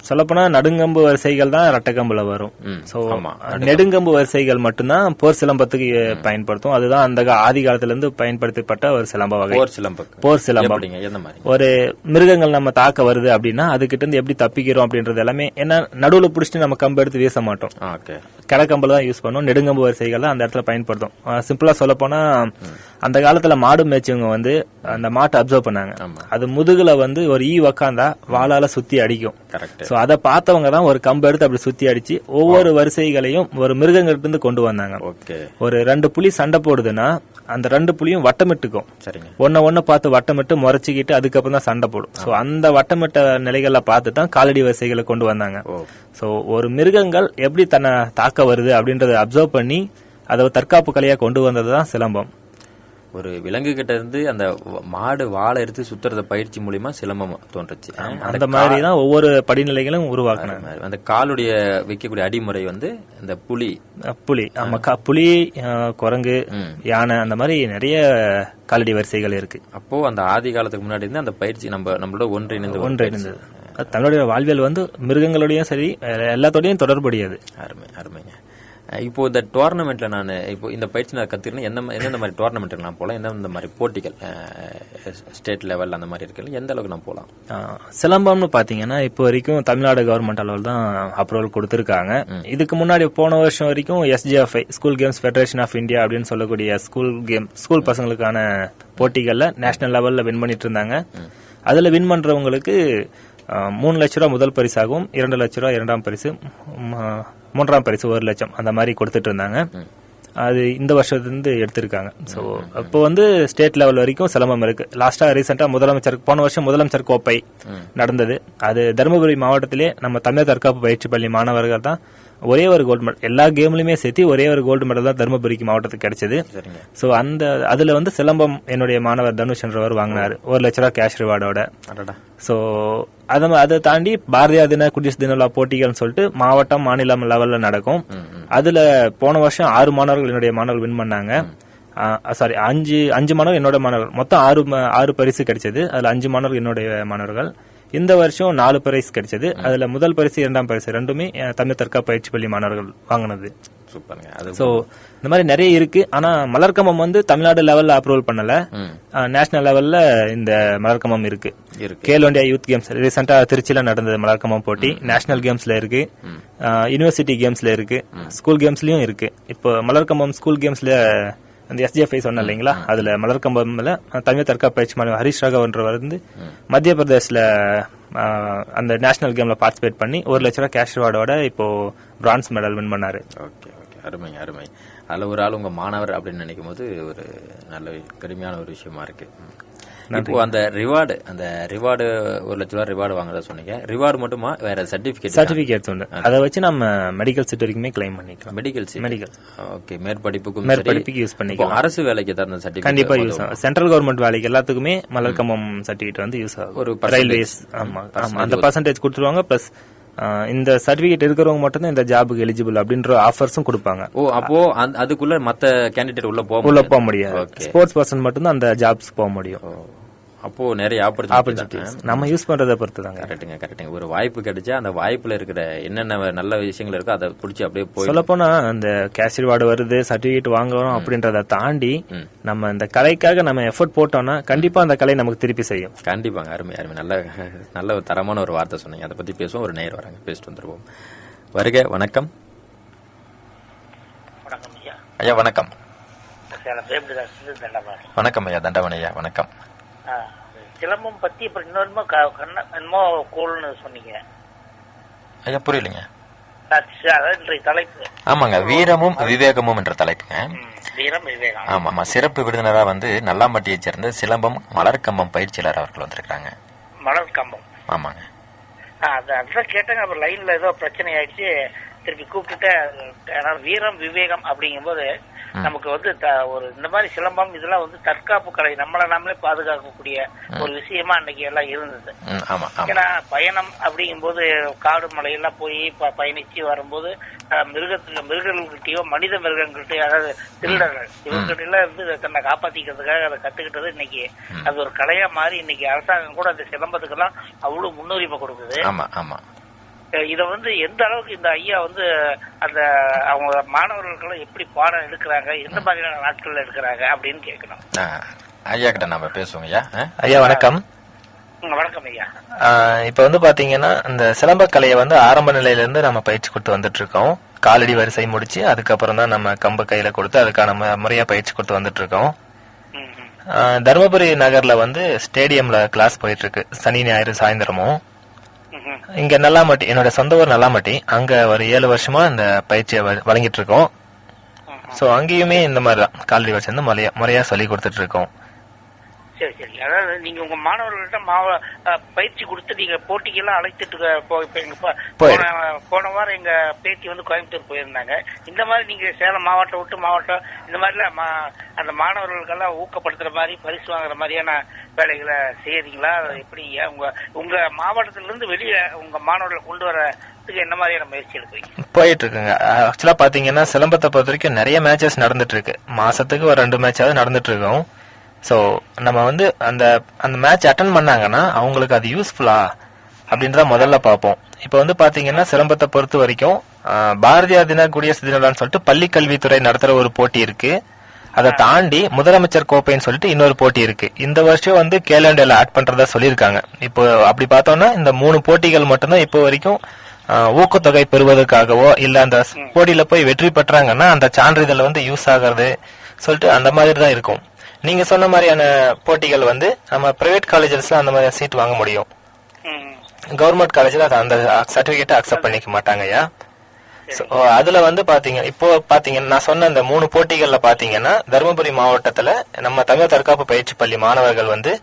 சொல்லப்போனா நடுங்கம்பு வரிசைகள் தான் ரெட்டக்கம்புல வரும். நெடுங்கம்பு வரிசைகள் மட்டும்தான் போர் சிலம்பத்துக்கு பயன்படுத்தும். அதுதான் அந்த ஆதி காலத்துல இருந்து பயன்படுத்தப்பட்ட ஒரு சிலம்ப வகை. போர் சிலம்பம் ஒரு மிருகங்கள் நம்ம தாக்க வருது அப்படின்னா அதுகிட்ட இருந்து எப்படி தப்பிக்கிறோம் அப்படின்றது எல்லாமே என்ன, நடுவுல புடிச்சிட்டு நம்ம கம்பு எடுத்து வீச மாட்டோம், கிழக்கம்புல தான் யூஸ் பண்ணுவோம். நெடுங்கம்பு வரிசைகள் தான் அந்த இடத்துல பயன்படுத்தும். சிம்பிளா சொல்ல போனா அந்த காலத்துல மாடு மேய்ச்சவங்க வந்து அந்த மாட்டை அப்சர்வ் பண்ணாங்க. அது முதுகுல வந்து ஒரு உக்காந்தா வாளால சுத்தி அடிக்கும். சோ அதை பார்த்தவங்க தான் ஒரு கம்பு எடுத்து அப்படி சுத்தி அடிச்சு ஒவ்வொரு வரிசைகளையும் ஒரு மிருகங்கிட்ட இருந்து கொண்டு வந்தாங்க. ஒரு 2 புலி சண்டை போடுதுன்னா அந்த 2 புலியும் வட்டமிட்டுக்கும், ஒன்ன பார்த்து வட்டமிட்டு முறைச்சிக்கிட்டு அதுக்கப்புறம் தான் சண்டை போடும். சோ அந்த வட்டமிட்ட நிலைகள்ல பார்த்து தான் காலடி வரிசைகளை கொண்டு வந்தாங்க. சோ ஒரு மிருகங்கள் எப்படி தன்னை தாக்க வருது அப்படின்றத அப்சர்வ் பண்ணி அதை தற்காப்பு கலையா கொண்டு வந்ததுதான் சிலம்பம். ஒரு விலங்கு கிட்ட இருந்து அந்த மாடு வாழை எடுத்து சுத்துறத பயிற்சி மூலியமா சிலம்பம் தோன்றுச்சு. அந்த மாதிரிதான் ஒவ்வொரு படிநிலைகளும் உருவாக்குனாங்க. அந்த காலுடைய வைக்கக்கூடிய அடிமுறை வந்து இந்த புலி, புலி, குரங்கு, யானை, அந்த மாதிரி நிறைய காலடி வரிசைகள் இருக்கு. அப்போ அந்த ஆதி காலத்துக்கு முன்னாடி இருந்து அந்த பயிற்சி நம்மளோட ஒன்றிணைந்தது. தன்னுடைய வாழ்வியல் வந்து மிருகங்களோடயும் சரி எல்லாத்தோடையும் தொடர்புடையது. அருமைங்க. இப்போ இந்த டோர்னமெண்ட்ல நான் இப்போ இந்த பயிற்சி நான் கத்துக்கிறேன், எந்தெந்த மாதிரி டோர்னமெண்ட் நான் போகலாம், எந்தெந்த மாதிரி போட்டிகள் ஸ்டேட் லெவல் அந்த மாதிரி இருக்கு, எந்த அளவுக்கு நான் போகலாம்? சிலம்பம்னு பாத்தீங்கன்னா இப்போ வரைக்கும் தமிழ்நாடு கவர்மெண்ட் அளவில் தான் அப்ரூவல் கொடுத்திருக்காங்க. இதுக்கு முன்னாடி போன வருஷம் வரைக்கும் SGFI school games federation of India அப்படின்னு சொல்லக்கூடிய ஸ்கூல் பசங்களுக்கான போட்டிகள்ல நேஷனல் லெவல்ல வின் பண்ணிட்டு இருந்தாங்க. அதுல வின் பண்றவங்களுக்கு 3 லட்ச ரூபா முதல் பரிசாகவும் 2 லட்ச ரூபா 2ஆம் பரிசு, 3ஆம் பரிசு 1 லட்சம் அந்த மாதிரி கொடுத்துட்டு இருந்தாங்க. அது இந்த வருஷத்துல எடுத்திருக்காங்க. சோ இப்போ வந்து ஸ்டேட் லெவல் வரைக்கும் சிலம்பம் இருக்கு. லாஸ்டா ரீசெண்டா போன வருஷம் முதலமைச்சர் கோப்பை நடந்தது. அது தருமபுரி மாவட்டத்திலே நம்ம தமிழர் தற்காப்பு பயிற்சி பள்ளி மாணவர்கள் தான் ஒரே ஒரு கோல்டு மெடல், எல்லா கேம்லயுமே சேர்த்து ஒரே ஒரு கோல்டு மெடல் தான் தருமபுரிக்கு மாவட்டத்துக்கு கிடைச்சது. சோ அதுல வந்து சிலம்பம் என்னுடைய மாணவர் தனுஷ் என்றவர் வாங்கினாரு 1 லட்ச ரூபா கேஷ் ரிவார்டோட. சோ அதை தாண்டி பாரதியார் தின, குடியரசு தின விழா போட்டிகள் சொல்லிட்டு மாவட்டம் மாநிலம் லெவல்ல நடக்கும். அதுல போன வருஷம் 6 மாணவர்கள் என்னுடைய மாணவர்கள் வின் பண்ணாங்க. 5 மாணவர்கள் என்னோட மாணவர்கள், மொத்தம் 6 பரிசு கிடைச்சது. அதுல 5 மாணவர்கள் என்னுடைய மாணவர்கள். இந்த வருஷம் 4 பரிசு கிடைச்சது. அதுல முதல் பரிசு 2ஆம் பரிசு ரெண்டுமே தமிழ் தற்காப்பு பயிற்சி பள்ளி மாணவர்கள் வாங்கினது. சோ இந்த மாதிரி நிறைய இருக்கு. ஆனா மலர்கம்பம் வந்து தமிழ்நாடு லெவல்ல அப்ரூவல் பண்ணல, நேஷனல் லெவல்ல இந்த மலர்கம்பம் இருக்கு. கேலோ இந்தியா யூத் கேம்ஸ் ரீசெண்டா திருச்சியில நடந்தது மலர்கம்பம் போட்டி. நேஷனல் கேம்ஸ்ல இருக்கு, யூனிவர்சிட்டி கேம்ஸ்ல இருக்கு, ஸ்கூல் கேம்ஸ்லயும் இருக்கு. இப்போ மலர்கம்பம் ஸ்கூல் கேம்ஸ்ல அந்த SGFI சொன்ன இல்லைங்களா, அதுல மலர்கம்பம்ல தமிழ் தற்காப்பு பயிற்சி மாணவர் ஹரிஷ் ராகவன்றவர் வந்து மத்திய பிரதேஷ்ல அந்த நேஷனல் கேம்ல பார்ட்டிசிபேட் பண்ணி 1 லட்ச ரூபாய் கேஷ் ரிவார்டோட இப்போ பிரான்ஸ் மெடல் வின் பண்ணாரு. அருமை. அதுல ஒரு ஆள் உங்க மாணவர் அப்படின்னு நினைக்கும் போது ஒரு நல்ல பெருமையான ஒரு விஷயமா இருக்கு. இப்போ அந்த ரிவார்டு 1 லட்ச ரூபாய் ரிவார்டு வாங்குறத சொன்னீங்க. ரிவார்டு மட்டுமா வேற சர்டிபிகேட் உண்டு. அதை வச்சு நம்ம மெடிக்கல் சீட் வரைக்குமே கிளைம் பண்ணிக்கலாம். மெடிக்கல் ஓகே, மேற்படிப்புக்கு யூஸ் பண்ணிக்கலாம். அரசு வேலைக்கு தான் சர்டிபிகேட் கண்டிப்பா யூஸ் ஆகும். சென்ட்ரல் கவர்மெண்ட் வேலைக்கு எல்லாத்துக்குமே மலர்கம்பம் சர்டிபிகேட் வந்து யூஸ் ஆகும். ஒரு ரயில்வேஸ் அந்த பர்சன்டேஜ் கொடுத்துருவாங்க. பிளஸ் இந்த சர்டிபிகேட் இருக்கிறவங்க மட்டும் தான் இந்த ஜாபுக்கு எலிஜிபிள் அப்படின்ற ஆஃபர்ஸும் கொடுப்பாங்க. அப்போ அதுக்குள்ள மத்த கேண்டிடேட் உள்ள போக முடியாது. ஸ்போர்ட்ஸ் பர்சன் மட்டும் தான் அந்த ஜாப்ஸ் போக முடியும். அப்போ நிறைய ஆப்பர்ச்சுனிட்டிஸ் நம்ம யூஸ் பண்றதை பொறுத்து தான். கரெக்டுங்க. ஒரு வாய்ப்பு கிடைச்சா அந்த வாய்ப்புல இருக்கிற என்னென்ன நல்ல விஷயங்கள் இருக்கோ அதை பிடிச்சி அப்படியே போய் சொல்ல போனா அந்த கேஷ் ரிவார்டு வருது, சர்டிபிகேட் வாங்குறோம் அப்படின்றத தாண்டி நம்ம இந்த கலைக்காக நம்ம எஃபர்ட் போட்டோம்னா கண்டிப்பா அந்த கலை நமக்கு திருப்பி செய்யும். கண்டிப்பாங்க. அருமை. நல்ல ஒரு தரமான ஒரு வார்த்தை சொன்னீங்க. அதை பத்தி பேசுவோம். ஒரு நேர் வராங்க, பேசிட்டு வந்துருவோம். வருக. வணக்கம் ஐயா. வணக்கம். வணக்கம் ஐயா. தண்டவன் ஐயா. வணக்கம். சிலம்பம் பத்தி அப்புறம் இன்னொருமோ கோல்னு சொன்னீங்க ஐயா, புரியலைங்க. தலைப்பு ஆமாங்க, வீரமும் விவேகமும் என்ற தலைப்புங்க. வீரம் விவேகம். ஆமா. சிறப்பு விருந்தினரா வந்து நல்லாம்பட்டியை சேர்ந்த சிலம்பம் மலர்கம்பம் பயிற்சியாளர் அவர்கள் வந்திருக்காங்க. மலர்கம்பம். ஆமாங்க. அதான் கேட்டாங்க. அப்புறம் லைன்ல ஏதோ பிரச்சனை ஆயிடுச்சு, திருப்பி கூப்பிட்டுட்டு வீரம் விவேகம் அப்படிங்கும்போது நமக்கு வந்து ஒரு இந்த மாதிரி சிலம்பம் இதெல்லாம் வந்து தற்காப்பு கலை, நம்மளை நாமளே பாதுகாக்கக்கூடிய ஒரு விஷயமா அன்னைக்கு எல்லாம் இருந்தது. ஏன்னா பயணம் அப்படிங்கும்போது காடு மலையெல்லாம் போய் பயணிச்சு வரும்போது மிருகங்கள்கிட்டயோ மனித மிருகங்கள்கிட்டயோ, அதாவது திருடர்கள் இவங்ககிட்ட எல்லாம் இருந்து தன்னை காப்பாத்திக்கிறதுக்காக அதை கத்துக்கிட்டது இன்னைக்கு அது ஒரு கலையா மாறி இன்னைக்கு அரசாங்கம் கூட அந்த சிலம்பத்துக்கு எல்லாம் அவ்வளவு முன்னுரிமை கொடுக்குது. இத வந்து எந்த அளவுக்கு இந்த ஐயா வந்து அந்த அவங்க மாணவர்களுக்கெல்லாம் எப்படி பாடம் எடுக்கிறாங்க, எந்த மாதிரியான நாட்கள்ல எடுக்கிறாங்க அப்படின்னு கேட்கணும். ஐயா கிட்ட நாம பேசுவோம். ஐயா வணக்கம். வணக்கம் ஐயா. இப்ப வந்து பாத்தீங்கன்னா இந்த சிலம்ப கலையை வந்து ஆரம்ப நிலையில இருந்து நம்ம பயிற்சி கொடுத்து வந்துட்டு இருக்கோம். காலடி வரிசை முடிச்சு அதுக்கப்புறம் தான் நம்ம கம்பு கையில கொடுத்து அதுக்கான முறையா பயிற்சி கொடுத்து வந்துட்டு இருக்கோம். தருமபுரி நகர்ல வந்து ஸ்டேடியம்ல கிளாஸ் போயிட்டு இருக்கு சனி ஞாயிறு சாயந்தரமும். இங்க நல்லாமட்டி, என்னோட சொந்த ஊர் நல்லாமட்டி, அங்க ஒரு 7 வருஷமா இந்த பயிற்சியை வழங்கிட்டு இருக்கோம். சோ அங்கேயுமே இந்த மாதிரிதான் காலடி வச்சு வந்து முறையா சொல்லி கொடுத்துட்டு இருக்கோம். சரி சரி. அதாவது நீங்க உங்க மாணவர்கள்ட்ட பயிற்சி கொடுத்து நீங்க போட்டிக்கெல்லாம் அழைத்துட்டு போன வாரம் எங்க பேத்தி வந்து கோயம்புத்தூர் போயிருந்தாங்க. இந்த மாதிரி நீங்க சேலம் மாவட்டம் விட்டு மாவட்டம் இந்த மாதிரிலாம் அந்த மாணவர்களுக்கெல்லாம் ஊக்கப்படுத்துற மாதிரி பரிசு வாங்குற மாதிரியான வேலைகளை செய்யறீங்களா? எப்படி உங்க மாவட்டத்தில இருந்து வெளியே உங்க மாணவர்களை கொண்டு வரதுக்கு என்ன மாதிரியான முயற்சி எடுக்கிறீங்க? போயிட்டு இருக்குங்க. ஆக்சுவலா பாத்தீங்கன்னா சிலம்பத்தை பொறுத்த வரைக்கும் நிறைய மேட்சஸ் நடந்துட்டு இருக்கு. மாசத்துக்கு ஒரு 2 மேட்சாவது நடந்துட்டு இருக்கோம். சோ நம்ம வந்து அந்த மேட்ச் அட்டன் பண்ணாங்கன்னா அவங்களுக்கு அது யூஸ்ஃபுல்லா அப்படின்றத முதல்ல பார்ப்போம். இப்ப வந்து பாத்தீங்கன்னா சிலம்பத்தை பொறுத்த வரைக்கும் பாரதியார் தின, குடியரசு தினம் சொல்லிட்டு பள்ளி கல்வித்துறை நடத்துற ஒரு போட்டி இருக்கு. அதை தாண்டி முதலமைச்சர் கோப்பைன்னு சொல்லிட்டு இன்னொரு போட்டி இருக்கு. இந்த வருஷம் வந்து கேலண்டர்ல ஆட் பண்றதா சொல்லியிருக்காங்க. இப்போ அப்படி பார்த்தோம்னா இந்த 3 போட்டிகள் மட்டும்தான் இப்போ வரைக்கும் ஊக்கத்தொகை பெறுவதற்காகவோ இல்ல அந்த போட்டியில போய் வெற்றி பெற்றாங்கன்னா அந்த சான்றிதழ் வந்து யூஸ் ஆகிறது சொல்லிட்டு அந்த மாதிரி தான் இருக்கும். நீங்க சொன்ன மாதிரியான போட்டிகள் வந்து நம்ம பிரைவேட் காலேஜஸ்ல அந்த மாதிரி சீட் வாங்க முடியும். கவர்மெண்ட் காலேஜ்ல அந்த சர்டிபிகேட் அக்செப்ட் பண்ணிக்க மாட்டாங்கய்யா. அதுல வந்து இப்போ பாத்தீங்கன்னா நான் சொன்ன அந்த 3 போட்டிகள்ல பாத்தீங்கன்னா தருமபுரி மாவட்டத்துல நம்ம தமிழ் தற்காப்பு பயிற்சி பள்ளி மாணவர்கள் வந்து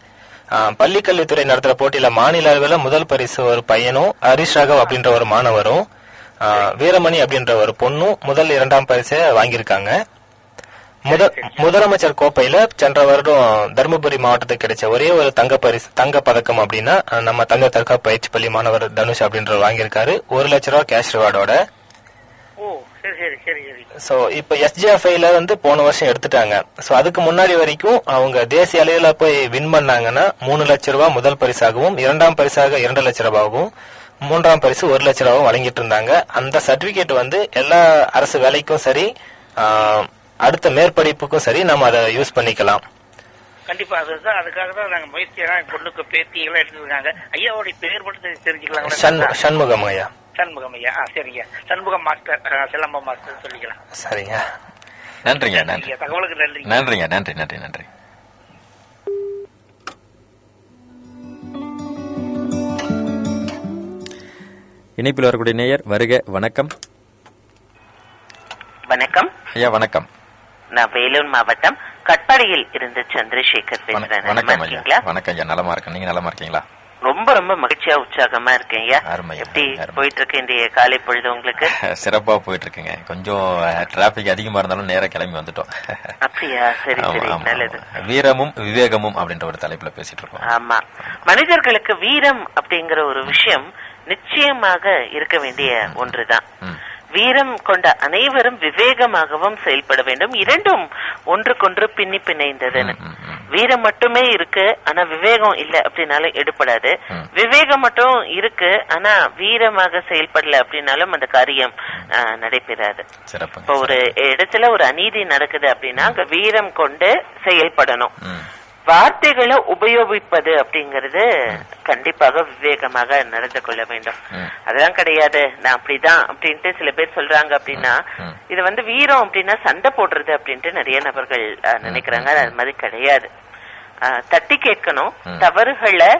பள்ளி கல்வித்துறை நடத்துற போட்டியில மாநில அளவில் முதல் பரிசு ஒரு பையனும், ஹரிஷ் ராகவ் அப்படின்ற ஒரு மாணவரும், வீரமணி அப்படின்ற ஒரு பொண்ணும் முதல் 2ஆம் பரிசை வாங்கியிருக்காங்க. முதலமைச்சர் கோப்பையில சென்ற வருடம் தருமபுரி மாவட்டத்துக்கு கிடைச்ச ஒரே ஒரு தங்க பதக்கம் அப்படின்னா நம்ம தங்க தற்காப்பு பயிற்சி பள்ளி மாணவர் தனுஷ் அப்படின்ற வாங்கியிருக்காரு. 1 லட்சம் ரூபாய் கேஷ் ரிவார்டோட. சோ இப்ப SGFIல வந்து போன வருஷம் எடுத்துட்டாங்க. சோ அதுக்கு முன்னாடி வரைக்கும் அவங்க தேசிய அளவில் போய் வின் பண்ணாங்கன்னா 3 லட்சம் ரூபாய் முதல் பரிசாகவும், 2ஆம் பரிசாக 2 லட்சம் ரூபாயும், 3ஆம் பரிசு 1 லட்சம் ரூபாயும் வழங்கிட்டு இருந்தாங்க. அந்த சர்டிபிகேட் வந்து எல்லா அரசு வேலைக்கும் சரி அடுத்த மேற்படிப்புக்கும் சரி நம்ம அதை யூஸ் பண்ணிக்கலாம். கண்டிப்பா அதுதான், அதுக்காக தான் நாங்க முயற்சியெல்லாம் பொண்ணுக்கு பேத்தி எல்லாம் எடுத்துருக்காங்க. ஐயாவோட பேர் மட்டும் தெரிஞ்சுக்கலாம். சண்முகம் ஐயா. சண்முகம் ஐயா. சரிங்க, சண்முகம் மாஸ்டர், சிலம்பம் மாஸ்டர் சொல்லிக்கலாம். சரிங்க, நன்றிங்க. தகவலுக்கு நன்றி. நன்றிங்க. நன்றி நன்றி நன்றி. இணைப்பில் வரக்கூடிய நேயர் வருக. வணக்கம். வணக்கம் ஐயா. வணக்கம். நான் வேலூர் மாவட்டம் கட்பாடியில் இருந்து சந்திரசேகர் பேசுறேன். வணக்கம் ஐயா. வணக்கம் ஐயா. நலமா இருக்கேன். நீங்க நலமா இருக்கீங்களா? ரொம்ப ரொம்ப மகிழ்ச்சியா உற்சாகமா இருக்கேன் ஐயா. எப்படி போயிட்டு இருக்கு இன்றைய காலை பொழுது உங்களுக்கு? சிறப்பா போயிட்டு இருக்குங்க. கொஞ்சம் டிராபிக் அதிகமா இருந்தாலும் நேரா கிளம்பி வந்துட்டோம். அப்படியா? சரி சரி, நல்லது. வீரமும் விவேகமும் அப்படின்ற ஒரு தலைப்புல பேசிட்டு இருக்கோம். ஆமா, மனிதர்களுக்கு வீரம் அப்படிங்கிற ஒரு விஷயம் நிச்சயமாக இருக்க வேண்டிய ஒன்றுதான். வீரம் கொண்ட அனைவரும் விவேகமாகவும் செயல்பட வேண்டும். இரண்டும் ஒன்றுக்கொன்று பின்னி பிணைந்ததுன்னு. வீரம் மட்டுமே இருக்கு ஆனா விவேகம் இல்ல அப்படின்னாலும் எடுபடாது. விவேகம் மட்டும் இருக்கு ஆனா வீரமாக செயல்படல அப்படின்னாலும் அந்த காரியம் நடைபெறாது. இப்ப ஒரு இடத்துல ஒரு அநீதி நடக்குது அப்படின்னா அங்க வீரம் கொண்டு செயல்படணும். வார்த்தைகளை உபயோகிப்பது அப்படிங்கறது கண்டிப்பாக விவேகமாக நடந்து கொள்ள வேண்டும். அதெல்லாம் கிடையாது, நான் அப்படிதான் அப்படின்ட்டு சில பேர் சொல்றாங்க அப்படின்னா இது வந்து வீரம் அப்படின்னா சண்டை போடுறது அப்படின்ட்டு நிறைய நபர்கள் நினைக்கிறாங்க. அது மாதிரி கிடையாது. தட்டி கேட்கணும், தவறுகளை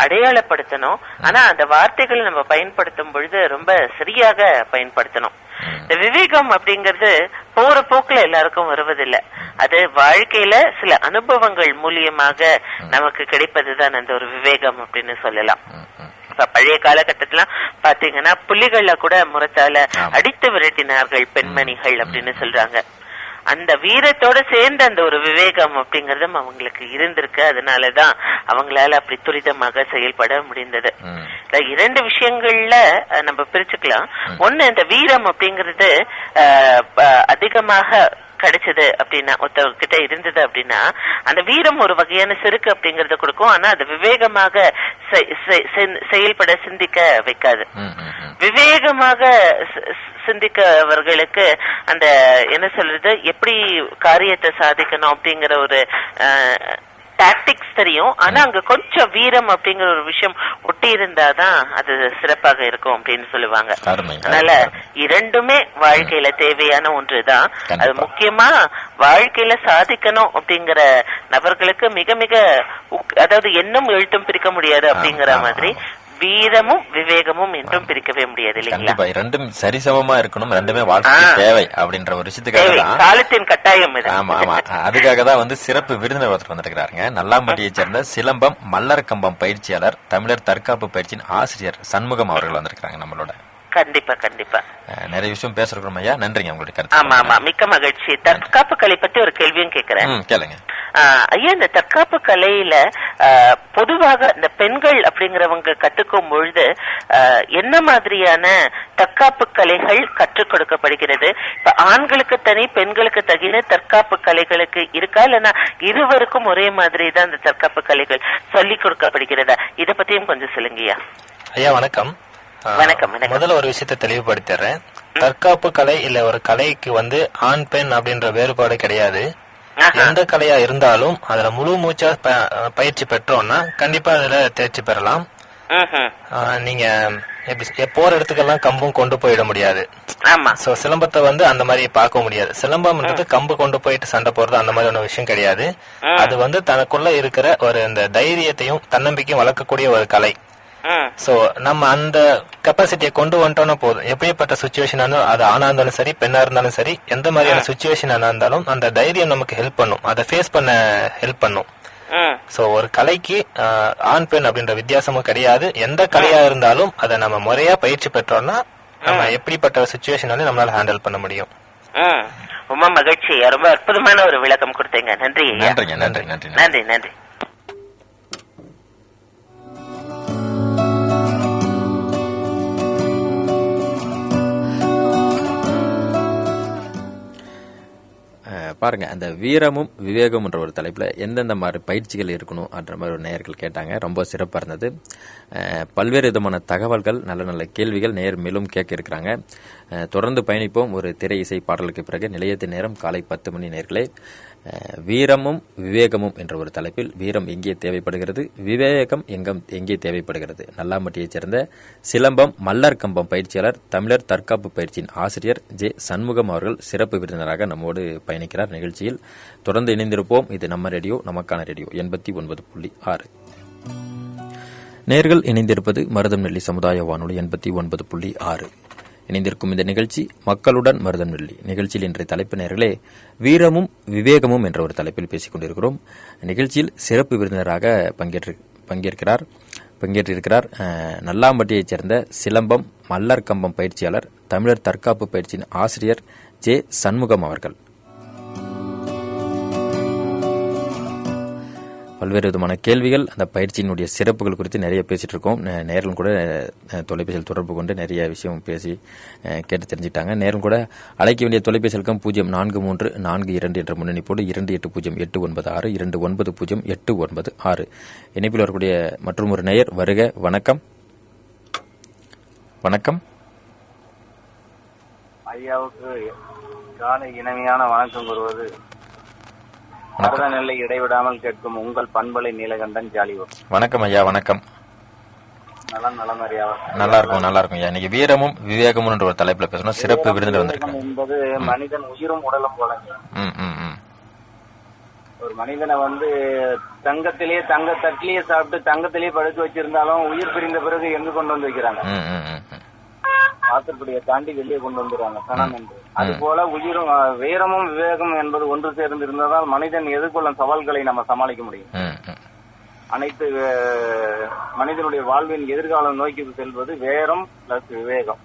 அடையாளப்படுத்தணும். ஆனா அந்த வார்த்தைகளை நம்ம பயன்படுத்தும் பொழுது ரொம்ப சரியாக பயன்படுத்தணும். இந்த விவேகம் அப்படிங்கறது போற போக்குல எல்லாருக்கும் வருவதில்லை. அது வாழ்க்கையில சில அனுபவங்கள் மூலியமாக நமக்கு கிடைப்பதுதான் அந்த ஒரு விவேகம் அப்படின்னு சொல்லலாம். பழைய காலகட்டத்துல பாத்தீங்கன்னா புலிகள்ல கூட முறத்தால அடித்து விரட்டினார்கள் பெண்மணிகள் அப்படின்னு சொல்றாங்க. அந்த வீரத்தோட சேர்ந்த அந்த ஒரு விவேகம் அப்படிங்கறதும் அவங்களுக்கு இருந்திருக்கு. அதனாலதான் அவங்களால அப்படி துரிதமாக செயல்பட முடிந்தது. இரண்டு விஷயங்கள்ல நம்ம பிரிச்சுக்கலாம். ஒண்ணு, இந்த வீரம் அப்படிங்கறது அதிகமாக கிடைச்சது அப்படின்னா, ஒருத்தவர்கிட்ட இருந்தது அப்படின்னா அந்த வீரம் ஒரு வகையான செருக்கு அப்படிங்கறத கொடுக்கும். ஆனா அது விவேகமாக செயல்பட சிந்திக்க வைக்காது. விவேகமாக சிந்திக்கவர்களுக்கு அந்த என்ன சொல்றது, எப்படி காரியத்தை சாதிக்கணும் அப்படிங்கிற ஒரு டாக்டிக்ஸ் தெரியும். ஆனா அங்க கொஞ்சம் வீரம் அப்படிங்கிற ஒரு விஷயம் ஒட்டி இருந்தாதான் அது சிறப்பாக இருக்கும் அப்படின்னு சொல்லுவாங்க. அதனால இரண்டுமே வாழ்க்கையில தேவையான ஒன்றுதான். அது முக்கியமா வாழ்க்கையில சாதிக்கணும் அப்படிங்கிற நபர்களுக்கு மிக மிக அதாவது எண்ணும் எழுத்தும் பிரிக்க முடியாது அப்படிங்கிற மாதிரி வீரமும் விவேகமும் என்றும் பிரிக்கவே முடியாது இல்லைங்களா? ரெண்டும் சரிசமமா இருக்கணும், ரெண்டுமே வாழ்க்கை தேவை அப்படின்ற ஒரு விஷயத்துக்காக காலத்தின் கட்டாயம். ஆமா ஆமா, அதுக்காக தான் சிறப்பு விருந்தினர் ஒருத்தர் வந்திருக்கிறாருங்க. நல்லாம்பட்டியை சேர்ந்த சிலம்பம் மல்லர் கம்பம் பயிற்சியாளர், தமிழர் தற்காப்பு பயிற்சியின் ஆசிரியர் சண்முகம் அவர்கள் வந்திருக்கிறாங்க நம்மளோட. கண்டிப்பா கண்டிப்பா நிறைய விஷயம் பேசுறோம் ஐயா. நன்றிங்க உங்களுடைய கருத்து. ஆமா ஆமா, மிக்க மகிழ்ச்சி. தற்காப்பு கலை பத்தி ஒரு கேள்வியும் கேக்குறேன். கேளுங்க ஐயா. இந்த தற்காப்பு கலையில பொதுவாக இந்த பெண்கள் அப்படிங்கிறவங்க கத்துக்கும் பொழுது என்ன மாதிரியான தற்காப்பு கலைகள் கற்றுக் கொடுக்கப்படுகிறது? இப்ப ஆண்களுக்கு தனி பெண்களுக்கு தகின தற்காப்பு கலைகளுக்கு இருக்கா, இல்லைன்னா இருவருக்கும் ஒரே மாதிரி தான் இந்த தற்காப்பு கலைகள் சொல்லிக் கொடுக்கப்படுகிறதா? இத பத்தியும் கொஞ்சம் சொல்லுங்கய்யா. ஐயா வணக்கம். வணக்கம். முதல்ல ஒரு விஷயத்தை தெளிவுபடுத்திடுறேன். தற்காப்பு கலை இல்ல ஒரு கலைக்கு ஆண் பெண் அப்படின்ற வேறுபாடு கிடையாது. எந்த கலையா இருந்தாலும் அதுல முழு மூச்சா பயிற்சி பெற்றோம்னா கண்டிப்பா அதுல தேர்ச்சி பெறலாம். நீங்க போற இடத்துக்கெல்லாம் கம்பும் கொண்டு போயிட முடியாது. சோ சிலம்பத்தை அந்த மாதிரி பார்க்க முடியாது. சிலம்பம்ன்றது கம்பு கொண்டு போயிட்டு சண்டை போறது அந்த மாதிரியான விஷயம் கிடையாது. அது தனக்குள்ள இருக்கிற ஒரு இந்த தைரியத்தையும் தன்னம்பிக்கையும் வளர்க்கக்கூடிய ஒரு கலை. சோ நம்ம அந்த கெப்பாசிட்டியை கொண்டு வந்துட்டோம்னா போதும். எப்படிப்பட்ட சுச்சுவேஷன் அது ஆனா இருந்தாலும் சரி பெண்ணா இருந்தாலும் சரி, எந்த மாதிரியான சுச்சுவேஷன் இருந்தாலும் அந்த தைரியம் நமக்கு ஹெல்ப் பண்ணும், அதை ஃபேஸ் பண்ண ஹெல்ப் பண்ணும். சோ ஒரு கலைக்கு ஆண் பெண் அப்படின்ற வித்தியாசமும் கிடையாது. எந்த கலையா இருந்தாலும் அதை நம்ம முறையா பயிற்சி பெற்றோம்னா நம்ம எப்படிப்பட்ட சுச்சுவேஷனாலும் நம்மளால ஹேண்டில் பண்ண முடியும். ரொம்ப மகிழ்ச்சி. ரொம்ப அற்புதமான ஒரு விளக்கம் கொடுத்தீங்க. நன்றி நன்றி நன்றி நன்றி நன்றி நன்றி. பாருங்க, அந்த வீரமும் விவேகம் என்ற ஒரு தலைப்புல எந்தெந்த மாதிரி பயிற்சிகள் இருக்கணும் என்ற மாதிரி ஒரு நேயர்கள் கேட்டாங்க. ரொம்ப சிறப்பா இருந்தது. பல்வேறு விதமான தகவல்கள், நல்ல நல்ல கேள்விகள் நேர் மேலும் கேட்க இருக்கிறாங்க. தொடர்ந்து பயணிப்போம். ஒரு திரை இசை பாடலுக்கு பிறகு நிலையத்தின் நேரம் காலை 10 மணி. நேர்களே, வீரமும் விவேகமும் என்ற ஒரு தலைப்பில் வீரம் எங்கே தேவைப்படுகிறது, விவேகம் எங்கே தேவைப்படுகிறது, நல்லாம்பட்டியைச் சேர்ந்த சிலம்பம் மல்லர் கம்பம் பயிற்சியாளர், தமிழர் தற்காப்பு பயிற்சியின் ஆசிரியர் ஜே சண்முகம் அவர்கள் சிறப்பு விருந்தினராக நம்மோடு பயணிக்கிறார். நிகழ்ச்சியில் தொடர்ந்து இணைந்திருப்போம். இது நம்ம ரேடியோ, நமக்கான ரேடியோ 89.6. நேர்கள் இணைந்திருப்பது மருதம்நெல்லி சமுதாய வானொலி 89.6. இணைந்திருக்கும் இந்த நிகழ்ச்சி மக்களுடன் மருதம்நெல்லி. நிகழ்ச்சியில் இன்றைய தலைப்பு நேர்களே வீரமும் விவேகமும் என்ற ஒரு தலைப்பில் பேசிக் கொண்டிருக்கிறோம். நிகழ்ச்சியில் சிறப்பு விருந்தினராக பங்கேற்றிருக்கிறார் நல்லாம்பட்டியைச் சேர்ந்த சிலம்பம் மல்லர் கம்பம் பயிற்சியாளர், தமிழர் தற்காப்பு பயிற்சியின் ஆசிரியர் ஜே சண்முகம் அவர்கள். பல்வேறு விதமான கேள்விகள், அந்த பயிற்சியினுடைய சிறப்புகள் குறித்து நிறைய பேசிட்டு இருக்கோம். நேரம் கூட தொலைபேசியில் தொடர்பு கொண்டு நிறைய விஷயம் பேசி கேட்டு தெரிஞ்சுட்டாங்க. நேரம் கூட அழைக்க வேண்டிய தொலைபேசி இலக்கம் 043442 என்ற முன்னணிப்போடு 280896 290896. இணைப்பில் வரக்கூடிய மற்றும் ஒரு நேயர் வருக. வணக்கம். வணக்கம் ஐயாவுக்கு காலை இனிமையான வணக்கம் கூறுவது மருதநெல்லை இடைவிடாமல் கேட்கும் உங்கள் பண்பலை நீலகண்டன் ஜாலிவர். வணக்கம் ஐயா. வணக்கம். நல்லா இருக்கும் ஐயா. இன்னைக்கு வீரமும் விவேகமும் என்ற ஒரு தலைப்புல பேசணும். சிறப்பு விருந்தினர் வந்திருக்காங்க. என்பது மனிதன் உயிரும் உடலும் போலங்க. ஒரு மனிதனை தங்கத்திலேயே தட்டிலேயே சாப்பிட்டு தங்கத்திலேயே படுக்க வச்சிருந்தாலும் உயிர் பிரிந்த பிறகு எங்க கொண்டு வந்து வைக்கிறாங்க, வாசற்படியை தாண்டி வெளியே கொண்டு வந்துடுறாங்க சனம் என்று. அது போல உயிரும் வீரமும் விவேகம் என்பது ஒன்று சேர்ந்து இருந்ததால் மனிதன் எதிர்கொள்ளும் சவால்களை நம்ம சமாளிக்க முடியும். அனைத்து மனிதனுடைய வாழ்வின் எதிர்காலம் நோக்கி செல்வது வீரம் பிளஸ் விவேகம்.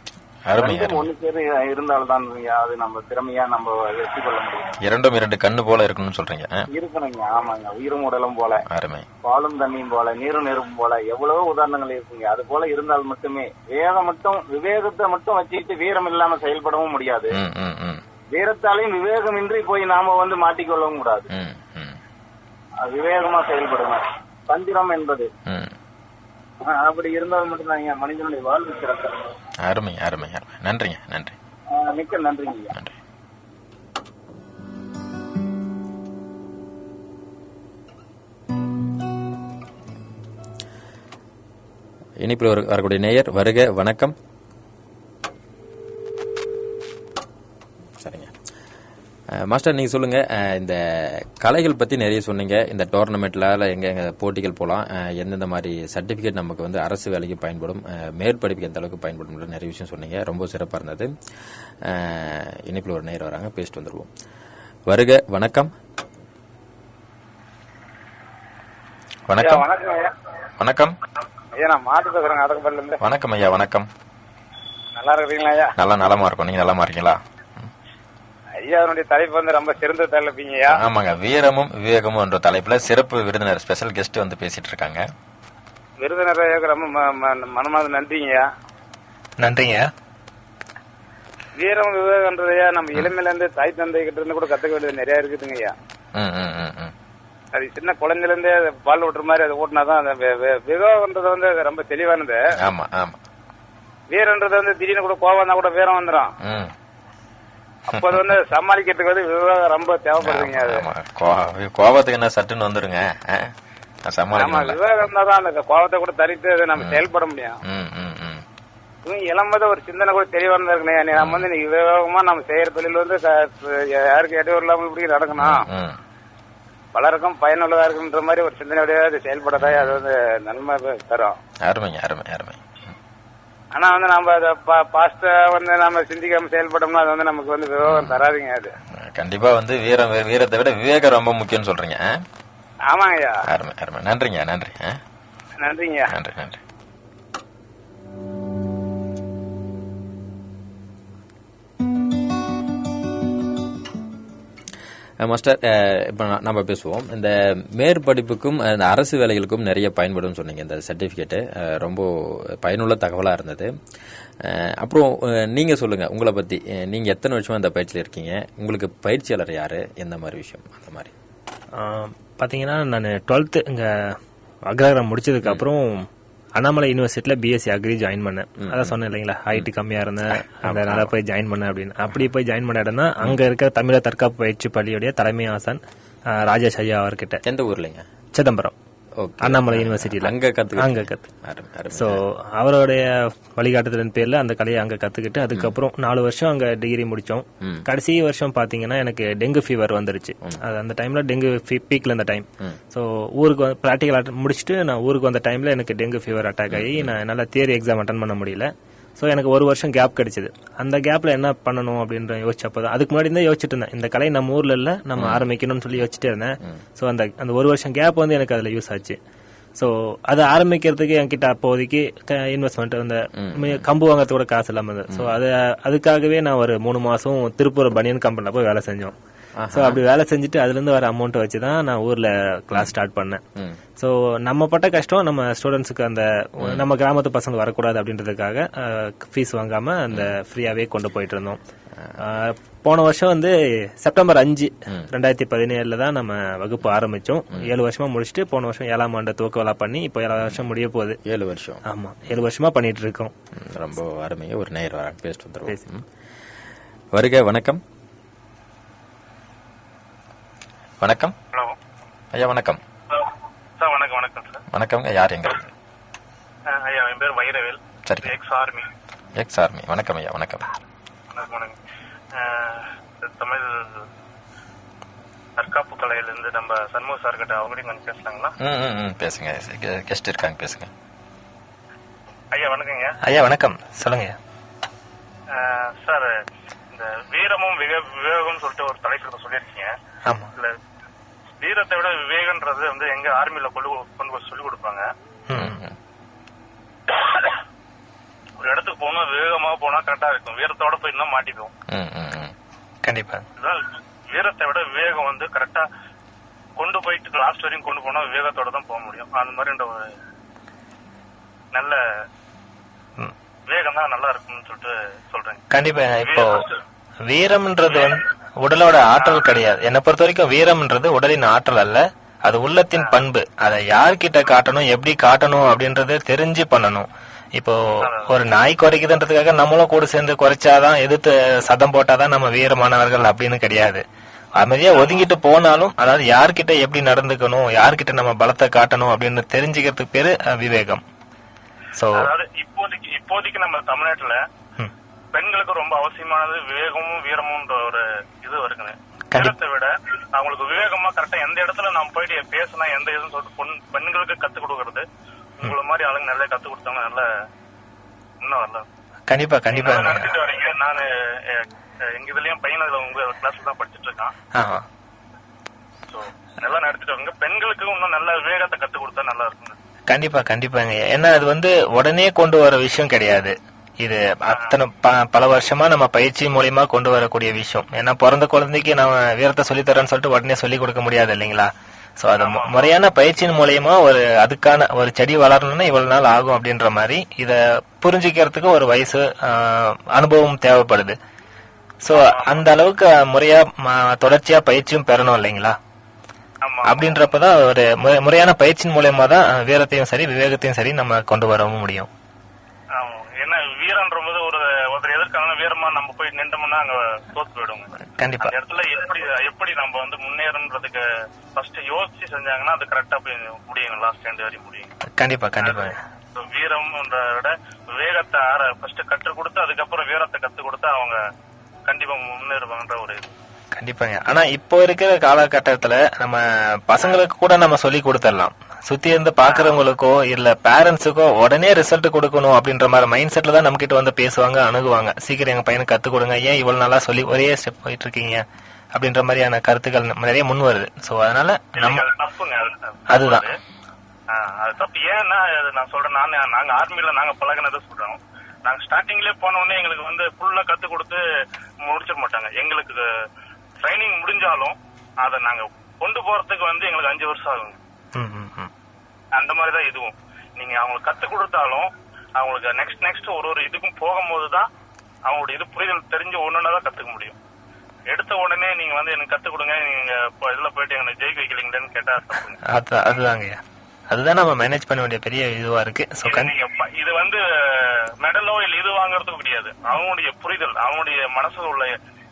ஒண்ணு சேர இருந்தால்தான் அது நம்ம திறமையா நம்ம வெற்றி கொள்ள முடியும். இரண்டும் இரண்டு கண்ணு போல இருக்கணும்னு சொல்றீங்க. இருக்கணுங்க. ஆமாங்க. உயிரும் உடலும் போல, அருமை. பாலும் தண்ணியும் போல, நீரும் நெருப்பும் போல எவ்வளவோ உதாரணங்கள் இருக்குங்க. அது போல இருந்தால் மட்டுமே விவேகத்தை மட்டும் வச்சுக்கிட்டு வீரம் இல்லாம செயல்படவும் முடியாது. வீரத்தாலையும் விவேகமின்றி போய் நாம மாட்டிக்கொள்ளவும் கூடாது. விவேகமா செயல்படணும். தந்திரம் என்பது அப்படி இருந்தால் மட்டும்தான் மனிதனுடைய வாழ்வு சிறக்கும். அருமை அருமை அருமை. நன்றிங்க. நன்றி. மிக்க நன்றிங்க. நன்றி. இனிப்பில் வரக்கூடிய நேயர் வருக. வணக்கம். சரிங்க மாஸ்டர், நீங்க சொல்லுங்க. இந்த கலைகள் பத்தி நிறைய சொன்னீங்க. இந்த டோர்னமெண்ட்ல எங்க போட்டிகள் போகலாம், எந்தெந்த மாதிரி சர்டிபிகேட் நமக்கு அரசு வேலைக்கு பயன்படும், மேற்படிப்புக்கு எந்த அளவுக்கு பயன்படும், நிறைய விஷயம் சொன்னீங்க. ரொம்ப சிறப்பா இருந்தது. இனிப்பில் ஒரு நேரம் வராங்க, பேசிட்டு வந்துருவோம். வருக. வணக்கம். வணக்கம். வணக்கம் ஐயா. நான் மாட்டு பேசுறேங்க, அதற்கு இருந்து. வணக்கம் ஐயா. வணக்கம். நல்லா இருக்கீங்களா ஐயா? நல்லா நலமா இருக்கும். நீங்க நலமா இருக்கீங்களா? ஐயா, அதனுடைய தலைப்பு ரொம்ப சிறந்த தலைப்பீங்கய்யா. ஆமாங்க. வீரமும் விவேகமும் என்ற தலைப்புல சிறப்பு விருந்தினர் ஸ்பெஷல் கெஸ்ட் பேசிட்டு இருக்காங்க. விருந்தினர் ரொம்ப மனமார்ந்த நன்றிங்கய்யா. நன்றிங்க. வீரம் விவேகம்ன்றதையா நம்ம இளமையில இருந்து தாய் தந்தை கிட்ட இருந்து கூட கத்துக்க வேண்டியது நிறைய இருக்குதுங்கய்யா. அது சின்ன குழந்தைல இருந்தே பால் ஓட்டுற மாதிரி அதை ஓட்டினாதான் அந்த விவேகம்ன்றது ரொம்ப தெளிவானது. ஆமா ஆமா. வீரன்றது திடீர்னு கூட கோவம் தான் கூட வீரம் வந்துடும். அப்ப அது சமாளிக்கிறதுக்கு விவேகம் ரொம்ப தேவைப்படுதுங்க. அது கோபத்துக்கு என்ன சட்டுன்னு வந்துருங்க. விவேகம் தான் அந்த கோபத்தை கூட தரித்து நம்ம செயல்பட முடியும். இளமத ஒரு சிந்தனை கூட தெளிவானதா இருக்குண்ணே. நம்ம இன்னைக்கு விவேகமா நம்ம செய்யற தொழில் யாருக்கு இடையூறு இல்லாமல் இப்படி நடக்கணும், பலருக்கும் பயனுள்ளதா இருக்குன்ற மாதிரி ஒரு சிந்தனையோட செயல்படதா அது நன்மை தரும். அருமைங்க அருமை அருமை. ஆனா நம்ம அதை பாஸ்டா நம்ம சிந்திக்காம செயல்பட்டோம்னா அது நமக்கு விவேகம் தராதுங்க. அது கண்டிப்பா வீரத்தை விட விவேகம் ரொம்ப முக்கியம்னு சொல்றீங்க. ஆமாங்க ஐயா. அருமை அருமை. நன்றிங்க. நன்றி. நன்றிங்க. நன்றி நன்றி. மாஸ்டர், இப்போ நம்ம பேசுவோம். இந்த மேற்படிப்புக்கும் இந்த அரசு வேலைகளுக்கும் நிறைய பயன்படும் சொன்னீங்க. இந்த சர்டிஃபிகேட்டு ரொம்ப பயனுள்ள தகவலாக இருந்தது. அப்புறம் நீங்கள் சொல்லுங்கள் உங்களை பற்றி. நீங்கள் எத்தனை வருஷமாக இந்த பயிற்சியில் இருக்கீங்க? உங்களுக்கு பயிற்சியாளர் யார்? எந்த மாதிரி விஷயம் அந்த மாதிரி? பார்த்தீங்கன்னா நான் 12th இங்கே அக்ரஹாரம் முடிச்சதுக்கு அப்புறம் அண்ணாமலை யூனிவர்சிட்டியில் பிஎஸ்சி அக்ரி ஜாயின் பண்ணேன். அதான் சொன்னேன் இல்லைங்களா, ஹைட்டு கம்மியாக இருந்தேன், அதனால போய் ஜாயின் பண்ணேன் அப்படின்னு. அப்படி போய் ஜாயின் பண்ண இடம் தான் அங்கே இருக்க தமிழர் தற்காப்பு பயிற்சி பள்ளியுடைய தலைமை ஆசான் ராஜேஷ் ஐயா அவர்கிட்ட. எந்த ஊர்லங்க? சிதம்பரம் அண்ணாமலை யூனிவர்சிட்டியில் அங்கே கற்று. ஸோ அவருடைய வழிகாட்டுதலின் பேர்ல அந்த கலையை அங்கே கற்றுக்கிட்டு அதுக்கப்புறம் 4 வருஷம் அங்கே டிகிரி முடித்தோம். கடைசி வருஷம் பார்த்தீங்கன்னா எனக்கு டெங்கு ஃபீவர் வந்துருச்சு. அது அந்த டைம்ல டெங்கு பீக்ல இந்த டைம். ஸோ ஊருக்கு ப்ராக்டிக்கல் முடிச்சுட்டு நான் ஊருக்கு வந்த டைம்ல எனக்கு டெங்கு ஃபீவர் அட்டாக் ஆகி நான் என்னால் தியரி எக்ஸாம் அட்டன் பண்ண முடியல. ஸோ எனக்கு 1 வருஷம் கேப் கிடைச்சது. அந்த கேப்ல என்ன பண்ணணும் அப்படின்ற யோசிச்சப்பதான், அதுக்கு முன்னாடி தான் யோசிச்சுட்டு இருந்தேன், இந்த கலை நம்ம ஊர்ல இல்ல, நம்ம ஆரம்பிக்கணும்னு சொல்லி யோசிச்சுட்டே இருந்தேன். ஸோ அந்த 1 வருஷம் கேப் எனக்கு அதுல யூஸ் ஆச்சு. ஸோ அதை ஆரம்பிக்கிறதுக்கு என்கிட்ட அப்போதைக்கு இன்வெஸ்ட்மெண்ட் அந்த கம்பு வாங்கறது கூட காசு இல்லாம இருந்தது. ஸோ அதுக்காகவே நான் ஒரு 3 மாசம் திருப்பூர் பனியன் கம்பெனில போய் வேலை செஞ்சோம். ஸோ அப்படி வேலை செஞ்சுட்டு அதுல இருந்து வர அமௌண்ட் வச்சுதான் நான் ஊர்ல கிளாஸ் ஸ்டார்ட் பண்ணேன். ஸோ நம்ம பட்ட கஷ்டம் நம்ம ஸ்டூடெண்ட்ஸுக்கு அந்த நம்ம கிராமத்து பசங்க வரக்கூடாது அப்படின்றதுக்காக ஃபீஸ் வாங்காம அந்த ஃப்ரீயாவே கொண்டு போயிட்டு இருந்தோம். போன வருஷம் செப்டம்பர் 5, 2017 தான் நம்ம வகுப்பு ஆரம்பிச்சோம். 7 வருஷமா முடிச்சுட்டு போன வருஷம் 7ஆம் ஆண்டு துவக்க விழா பண்ணி இப்போ 7 வருஷம் முடிய போகுது. 7 வருஷம். ஆமா, 7 வருஷமா பண்ணிட்டு இருக்கோம். ரொம்ப அருமையா. ஒரு நேர் வர பேசிட்டு வந்துருவோம். வருக. வணக்கம். வணக்கம். ஹலோ ஐயா. வணக்கம் சார். வணக்கம். வணக்கம் சார். வணக்கம். யார் எங்க? ஐயா என் பேர் வைரவேல். சரி. X army. X army. வணக்கம் ஐயா. வணக்கம். வணக்கம். தமிழ் தற்காப்பு கலையிலிருந்து நம்ம சண்முக சார் கிட்ட அவங்களையும் கொஞ்சம் பேசலாங்களா? பேசுங்க. கெஸ்ட் இருக்காங்க, பேசுங்க. ஐயா வணக்கங்க. ஐயா வணக்கம், சொல்லுங்க. சார், இந்த வீரமும் விவேகம் சொல்லிட்டு ஒரு தலைப்பு சொல்லியிருக்கீங்க. ஆமா. வீரத்தை விட விவேகன்றது வந்து எங்க ஆர்மியில கொண்டு சொல்லி கொடுப்பாங்க. ஒரு இடத்துக்கு போனா விவேகமா போனா கரெக்டா இருக்கும், வீரத்தோட போய் இன்னும் மாட்டிக்கும். கண்டிப்பா வீரத்தை விட விவேகம் வந்து கரெக்டா கொண்டு போயிட்டு லாஸ்ட் வரையும் கொண்டு போனா விவேகத்தோட தான் போக முடியும். அந்த மாதிரி ஒரு நல்ல விவேகம் தான் நல்லா இருக்கும்னு சொல்லிட்டு சொல்றேன். கண்டிப்பா. இப்போ வீரம்ன்றது வந்து உடலோட ஆற்றல் கிடையாது. என்னை பொறுத்த வரைக்கும் வீரம்ன்றது உடலின் ஆற்றல் அல்ல, அது உள்ளத்தின் பண்பு. அதை யார்கிட்ட காட்டணும், எப்படி காட்டணும் அப்படின்றது தெரிஞ்சு பண்ணணும். இப்போ ஒரு நாய் குறைக்குதுன்றதுக்காக நம்மளும் கூட சேர்ந்து குறைச்சாதான், எதிர்த்து சதம் போட்டாதான் நம்ம வீரமானவர்கள் அப்படின்னு கிடையாது. அமைதியா ஒதுங்கிட்டு போனாலும், அதாவது யார்கிட்ட எப்படி நடந்துக்கணும், யார்கிட்ட நம்ம பலத்தை காட்டணும் அப்படின்னு தெரிஞ்சுக்கிறதுக்கு பேரு விவேகம். சோ இப்போதைக்கு நம்ம தமிழ்நாட்டுல பெண்களுக்கு ரொம்ப அவசியமானது விவேகமும் வீரமும்ன்ற ஒரு இது இருக்குங்க. வீரத்தை விட அவங்களுக்கு விவேகமா கரெக்டா எந்த இடத்துல நாம போயிட்டு பேசினா எந்த இதுன்னு சொல்லிட்டு பெண்களுக்கு கத்து கொடுக்கறது, உங்களை மாதிரி ஆளுங்க நல்லா கத்து கொடுத்தாங்க, நல்ல இன்னும் வரல. கண்டிப்பா கண்டிப்பா நடத்திட்டு வரீங்க. நான் எங்க இதுலயும் பையன் உங்க கிளாஸ்ல தான் படிச்சுட்டு இருக்கான். நல்லா நடத்திட்டு வரீங்க. பெண்களுக்கு இன்னும் நல்ல விவேகத்தை கத்து கொடுத்தா நல்லா இருக்குங்க. கண்டிப்பா கண்டிப்பாங்க. ஏன்னா அது வந்து உடனே கொண்டு வர விஷயம் கிடையாது. இது அத்தனை பல வருஷமா நம்ம பயிற்சி மூலியமா கொண்டு வரக்கூடிய விஷயம். ஏன்னா பிறந்த குழந்தைக்கு நம்ம வீரத்தை சொல்லித்தரேன்னு சொல்லிட்டு உடனே சொல்லி கொடுக்க முடியாது இல்லைங்களா? சோ அது முறையான பயிற்சியின் மூலியமா அதுக்கான ஒரு செடி வளரணும்னா இவ்வளவு நாள் ஆகும் அப்படின்ற மாதிரி இத புரிஞ்சுக்கிறதுக்கு ஒரு வயசு அனுபவம் தேவைப்படுது. சோ அந்த அளவுக்கு முறையா தொடர்ச்சியா பயிற்சியும் பெறணும் இல்லைங்களா? அப்படின்றப்பதான் ஒரு முறையான பயிற்சியின் மூலியமா தான் வீரத்தையும் சரி விவேகத்தையும் சரி நம்ம கொண்டு வரவும் முடியும். ஏன்னா வீரன்ற போது ஒருத்தர் எதிர்க்கான வீரமா நம்ம போய் நின்றோம்னா அங்க தோத்து போயிடுவோம். கண்டிப்பா அந்த இடத்துல எப்படி நம்ம வந்து முன்னேறன்றதுக்கு ஃபர்ஸ்ட் யோசிச்சு செஞ்சாங்கன்னா அது கரெக்டா போய் முடியும், லாஸ்ட் எண்ட் வரையும் முடியும். கண்டிப்பா கண்டிப்பா. வீரம்ன்ற விட விவேகத்தை ஃபர்ஸ்ட் கற்றுக் கொடுத்து அதுக்கப்புறம் வீரத்தை கத்து கொடுத்தா அவங்க கண்டிப்பா முன்னேறுவாங்கன்ற ஒரு இது. கண்டிப்பாங்க. ஆனா இப்போ இருக்கிற காலகட்டத்துல நம்ம பசங்களுக்கு கூட நம்ம சொல்லி கொடுத்துடலாம். சுத்தி இருந்து பாக்குறவங்களுக்கோ இல்ல பேரண்ட்ஸுக்கோ உடனே ரிசல்ட் கொடுக்கணும் அப்படின்ற மாதிரி மைண்ட் செட்ல தான் நம்ம கிட்ட வந்து பேசுவாங்க, அணுகுவாங்க. சீக்கிரம் எங்க பையனுக்கு கத்து கொடுங்க, ஏன் இவ்வளவு நாளா சொல்லி ஒரே ஸ்டெப் போயிட்டு இருக்கீங்க அப்படின்ற மாதிரியான கருத்துக்கள் நிறைய முன் வருது. சோ அதனால நம்ம அதுதான் அது தப்பு. ஏன்னா நான் சொல்றேன், நாங்க ஆர்மில நாங்க பழகினதை சொல்றோம். நாங்க ஸ்டார்டிங்லயே போன உடனே எங்களுக்கு வந்து ஃபுல்லா கத்து கொடுத்து முடிச்சிட மாட்டாங்க. எங்களுக்கு ட்ரைனிங் முடிஞ்சாலும் அதை நாங்க கொண்டு போறதுக்கு வந்து எங்களுக்கு 5 வருஷம் ஆகுங்க. அந்த மாதிரிதான் இதுவும். நீங்க அவங்களுக்கு கத்து கொடுத்தாலும் அவங்களுக்கு நெக்ஸ்ட் ஒரு இதுக்கும் போகும்போதுதான் அவங்களோட இது புரிதல் தெரிஞ்சு ஒண்ணுதான் கத்துக்க முடியும். எடுத்த உடனே நீங்க வந்து எனக்கு கத்து கொடுங்க, நீங்க இதுல போயிட்டு எனக்கு ஜெயிக்க வைக்கலீங்கன்னு கேட்டா அதுதாங்க. அதுதான் நம்ம மேனேஜ் பண்ண வேண்டிய பெரிய இதுவா இருக்கு. இது வந்து மெடலோ இல்ல இது வாங்குறதுக்கு கிடையாது. அவங்களுடைய புரிதல், அவங்களுடைய மனசுல உள்ள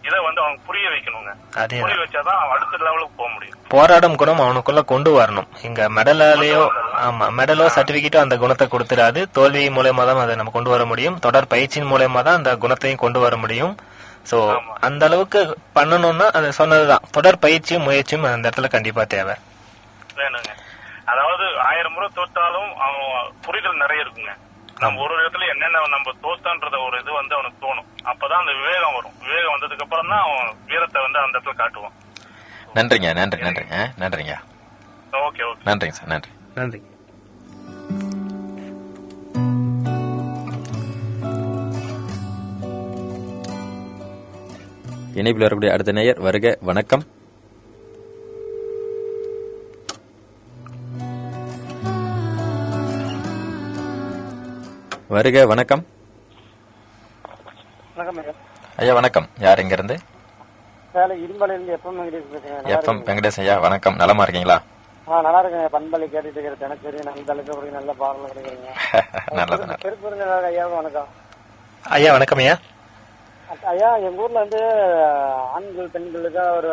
இதை வந்து அவங்க புரிய வைக்கணுங்க. புரிய வச்சாதான் அடுத்த லெவலுக்கு போக முடியும். போராடும் குணம் அவனுக்குள்ள கொண்டு வரணும். இங்க மெடலாலேயோ மெடலோ சர்டிபிகேட்டோ அந்த குணத்தை கொடுத்துடாது. தோல்வி மூலமா தான் அதை நம்ம கொண்டு வர முடியும். தொடர் பயிற்சியின் மூலமா தான் அந்த குணத்தையும் கொண்டு வர முடியும். சோ அந்த அளவுக்கு பண்ணணும்னா அது சொன்னதுதான், தொடர் பயிற்சியும் முயற்சியும் அந்த இடத்துல கண்டிப்பா தேவை வேணுங்க. அதாவது 1000 முறை தோத்தாலும் அவன் புரிதல் நிறைய இருக்குங்க. நம்ம ஒரு இடத்துல என்னென்ன நம்ம தோத்தான்றத ஒரு இது வந்து அவனுக்கு தோணும். அப்பதான் அந்த விவேகம் வரும். விவேகம் வந்ததுக்கு அப்புறம் தான் அவன் வீரத்தை வந்து அந்த இடத்துல காட்டுவான். நன்றிங்க. நன்றிங்க. ஓகே நன்றிங்க சார். நன்றி. இணைப்பில் வரக்கூடிய அடுத்த நேயர் வருக. வணக்கம். வருக. வணக்கம். ஐயா வணக்கம். யார் எங்க இருந்து? எஃப்எம் வெங்கடேஷ் ஐயா வணக்கம். நலமா இருக்கீங்களா? நல்லா இருக்கேன். பண்பலை கேட்டுட்டு இருக்கிறேன். எனக்கு தெரியும் நல்ல தலைப்பு, நல்ல பாடல் கிடைக்கிறீங்க. நல்லது. ஐயா வணக்கம். ஐயா வணக்கம். ஐயா எங்க ஊர்ல வந்து ஆண்கள் பெண்களுக்கு ஒரு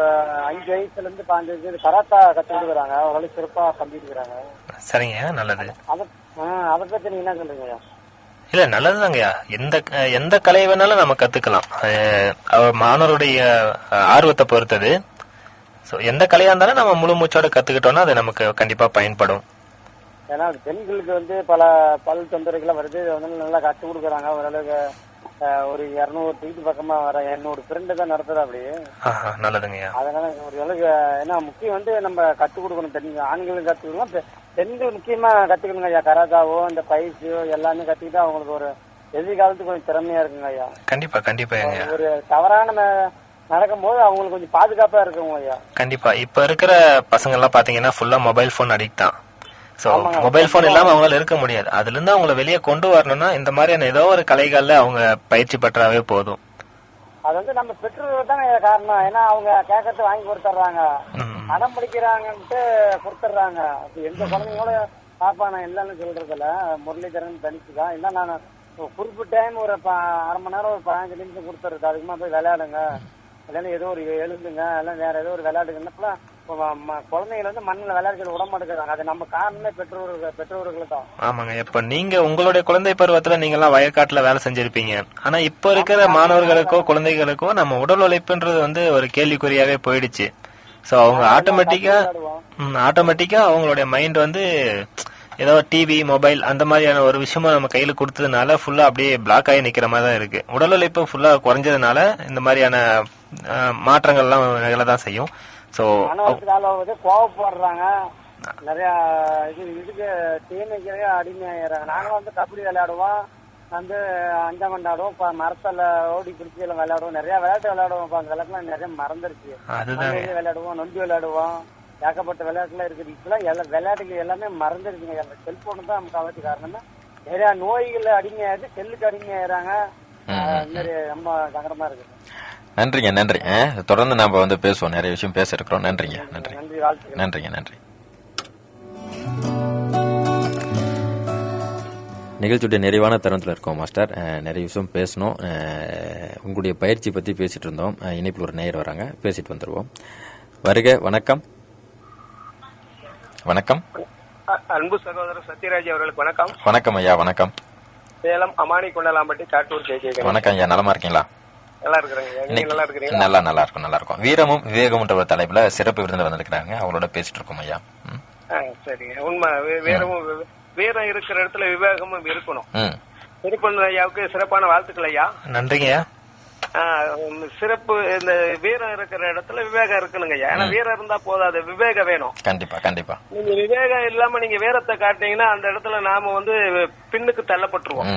5 வயசுல இருந்து 15 வயசு கராத்தா கத்துக்கிட்டு வராங்க. ஓரளவு சிறப்பா பண்ணிட்டு இருக்காங்க. சரிங்க, நல்லது. அதை பத்தி நீங்க என்ன சொல்றீங்க? இல்ல நல்லதுதாங்கய்யா. எந்த கலை வேணாலும் நம்ம கத்துக்கலாம். மாணவருடைய ஆர்வத்தை பொறுத்தது. எந்த கலையா இருந்தாலும் நம்ம முழு மூச்சோட கத்துக்கிட்டோம்னா அது நமக்கு கண்டிப்பா பயன்படும். ஏன்னா பெண்களுக்கு வந்து பல பல் தொந்தரவுகள் வருது, வந்து நல்லா கத்து கொடுக்குறாங்க. ஓரளவுக்கு ஒரு 200 டிக்கெட் பக்கமா வர என்னோட ஃப்ரெண்டு தான் நடத்துறா அப்படி. நல்லதுங்கய்யா. அதனால ஒரு அளவுக்கு ஏன்னா முக்கியம் வந்து நம்ம கத்துக் கொடுக்கணும். பெண்கள் ஆண்களுக்கு கத்துக்கணும், பெண்கள் முக்கியமா கத்துக்கணுங்க ஐயா. கராத்தாவோ இந்த பயிற்சியோ எல்லாமே கத்துக்கிட்டா அவங்களுக்கு ஒரு எதிர்காலத்துக்கு கொஞ்சம் திறமையா இருக்குங்க ஐயா. கண்டிப்பா கண்டிப்பா. ஒரு தவறான நடக்கும் போது அவங்களுக்கு கொஞ்சம் பாதுகாப்பா இருக்குங்க ஐயா. கண்டிப்பா. இப்ப இருக்கிற பசங்க எல்லாம் பாத்தீங்கன்னா ஃபுல்லா மொபைல் போன் அடிக்ட் தான். சோ மொபைல் போன் இல்லாம அவங்களால இருக்க முடியாது. அதுல இருந்து அவங்கள வெளியே கொண்டு வரணும்னா இந்த மாதிரியான ஏதோ ஒரு கலைகள்ல அவங்க பயிற்சி பெற்றாவே போதும். அது வந்து நம்ம பெற்றோர்கள் தான் காரணம். ஏன்னா அவங்க கேட்கறது வாங்கி கொடுத்துட்றாங்க, அடம் பிடிக்கிறாங்கன்ட்டு கொடுத்துட்றாங்க. எந்த குழந்தைங்களோட பாப்பான இல்லைன்னு சொல்றதுல முரளிதரன் தனிச்சுதான் இல்லை. நான் குறிப்பிட்ட டைம் ஒரு 1/2 மணி நேரம் ஒரு 15 நிமிஷம் கொடுத்துருது. அதுக்குமா போய் விளையாடுங்க, இல்லைன்னா ஏதோ ஒரு எழுதுங்க, இல்லை வேற ஏதோ ஒரு விளையாடுங்கன்னா குழந்தைங்களை வந்து மண்ணில் விளையாடுறது விட மாட்டேங்கிறாங்க. அது நம்ம காரணமே பெற்றோர்கள் தான். ஆமாங்க. இப்ப நீங்க உங்களுடைய குழந்தை பருவத்துல நீங்க எல்லாம் வயக்காட்டுல வேலை செஞ்சிருப்பீங்க. ஆனா இப்ப இருக்கிற மாணவர்களுக்கோ குழந்தைகளுக்கோ நம்ம உடல் உழைப்புன்றது வந்து ஒரு கேள்விக்குறியாவே போயிடுச்சு. சோ அவங்க ஆட்டோமேட்டிக்கா அவங்களுடைய மைண்ட் வந்து ஏதோ டிவி மொபைல் அந்த மாதிரியான ஒரு விஷயமா நம்ம கையில கொடுத்ததுனால ஃபுல்லா அப்படியே பிளாக் ஆகி நிக்கிற மாதிரி தான் இருக்கு. உடல் உழைப்பு ஃபுல்லா குறைஞ்சதுனால இந்த மாதிரியான மாற்றங்கள் எல்லாம் நிகழதான் செய்யும். சோ கோவப்படுறாங்க, நிறைய இதுக்கு தீமைக்கே அடிமையாயிடுறாங்க. நாங்களும் வந்து கபடி விளையாடுவோம், வந்து அஞ்சம் கொண்டாடுவோம், மரத்துல ஓடி பிடிச்சி எல்லாம் விளையாடுவோம், நிறைய விளையாட்டு விளையாடுவோம். அந்த விளையாட்டுலாம் நிறைய மறந்துருச்சு. விளையாடுவோம், நொண்டி விளையாடுவோம், ஏகப்பட்ட விளையாட்டுலாம் இருக்குது. இப்பெல்லாம் விளையாட்டுகள் எல்லாமே மறந்துருக்குங்க. செல்போனு தான் நமக்கு அவத்து காரணமே. நிறைய நோய்கள் அடிமையாயிடுச்சு, செல்லுக்கு அடிமையாயிடுறாங்க. இந்த மாதிரி ரொம்ப சங்கடமா இருக்கு. நன்றிங்க, நன்றி. தொடர்ந்து நாம வந்து பேசுவோம், நிறைய விஷயம் பேச இருக்கிறோம். நன்றிங்க, நன்றி, நன்றிங்க, நன்றி. நிகழ்ச்சியுடைய நிறைவான தருணத்தில் இருக்கோம் மாஸ்டர். நிறைய விஷயம் பேசணும். உங்களுடைய பயிற்சி பத்தி பேசிட்டு இருந்தோம். இணைப்பில் ஒரு நேயர் வராங்க, பேசிட்டு வந்துருவோம். வருக. வணக்கம். வணக்கம். அன்பு சகோதரர் சத்யராஜ் அவர்களுக்கு வணக்கம். வணக்கம் ஐயா. வணக்கம். சேலம் அமானி கொண்டலாம்பட்டி காட்டூர் கேட்க. வணக்கம் ஐயா, நலமா இருக்கீங்களா? நல்லா இருக்கிறேங்க. நல்லா இருக்கும். வீரமும் விவேகமுன்ற ஒரு தலைப்புல சிறப்பு விருந்தில் வந்திருக்கிறாங்க, அவங்களோட பேசிட்டு இருக்கோம் ஐயா. சரிங்க. உண்மை. வீரம் இருக்கிற இடத்துல விவேகமும் இருக்கணும். திருப்பன் ஐயாவுக்கு சிறப்பான வாழ்த்துக்கள் ஐயா. நன்றிங்க. சிறப்பு. இந்த வீரம் இருக்கிற இடத்துல விவேகம் இருக்கணுங்க ஐயா. ஏன்னா வீரம் இருந்தா போதாது, விவேகம் வேணும். கண்டிப்பா. நீங்க விவேகம் இல்லாம நீங்க வீரத்தை காட்டினீங்கன்னா அந்த இடத்துல நாம வந்து பின்னுக்கு தள்ளப்பட்டுருவோம்.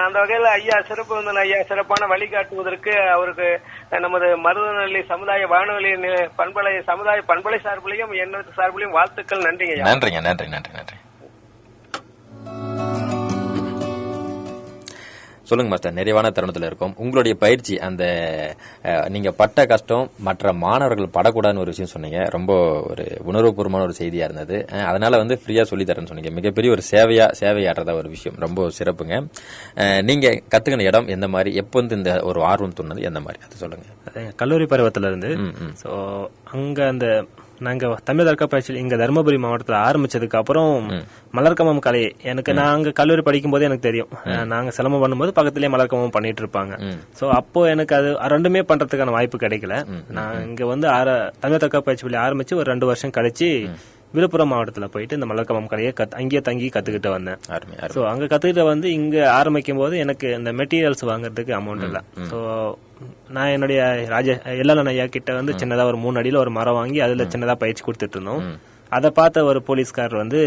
அந்த வகையில ஐயா சிறப்பு வந்து ஐயா சிறப்பான வழிகாட்டுவதற்கு அவருக்கு நமது மருதநெல்லி சமுதாய வானொலி பண்பலை சமுதாய பண்பலை சார்பிலையும் என்னது சார்பிலையும் வாழ்த்துக்கள். நன்றிங்க ஐயா. நன்றி. சொல்லுங்க மாஸ்டர், நிறைவான தருணத்துல இருக்கும். உங்களுடைய பயிற்சி, அந்த நீங்க பட்ட கஷ்டம் மற்ற மாணவர்கள் படக்கூடாதுன்னு ஒரு விஷயம் சொன்னீங்க. ரொம்ப ஒரு உணர்வுபூர்வமான ஒரு செய்தியா இருந்தது. அதனால வந்து ஃப்ரீயா சொல்லி தரேன்னு சொன்னீங்க. மிகப்பெரிய ஒரு சேவையாடுறதா ஒரு விஷயம், ரொம்ப சிறப்புங்க. நீங்க கத்துக்கின இடம் எந்த மாதிரி, எப்போ வந்து இந்த ஒரு ஆர்வம் தோணுது, எந்த மாதிரி, அது சொல்லுங்க. கல்லூரி பருவத்துல இருந்து. சோ அங்க அந்த நாங்க தமிழ் தற்காப்பு பயிற்சி இங்க தருமபுரி மாவட்டத்துல ஆரம்பிச்சதுக்கு அப்புறம் மலர்கமம் கலை எனக்கு நாங்க கல்லூரி படிக்கும் போது எனக்கு தெரியும். நாங்க சிலம்பம் பண்ணும்போது பக்கத்திலேயே மலர்கமம் பண்ணிட்டு இருப்பாங்க. சோ அப்போ எனக்கு அது ரெண்டுமே பண்றதுக்கான வாய்ப்பு கிடைக்கல. நான் இங்க வந்து தமிழ் தற்காப்பு பயிற்சி பள்ளி ஆரம்பிச்சு ஒரு 2 வருஷம் கழிச்சு விழுப்புரம் மாவட்டத்துல போயிட்டு இந்த மலர்கமம் கலையை அங்கேயே தங்கி கத்துக்கிட்டு வந்தேன். சோ அங்க கத்துக்கிட்டு வந்து இங்க ஆரம்பிக்கும் போது எனக்கு இந்த மெட்டீரியல்ஸ் வாங்குறதுக்கு அமௌண்ட் இல்ல. சோ நான் என்னுடைய எல்லா ஐயா கிட்ட வந்து சின்னதா ஒரு 3 அடியில ஒரு மரம் வாங்கி அதுல சின்னதா பயிற்சி கொடுத்துட்டு இருந்தோம். அதை பார்த்த ஒரு போலீஸ்காரர் வந்து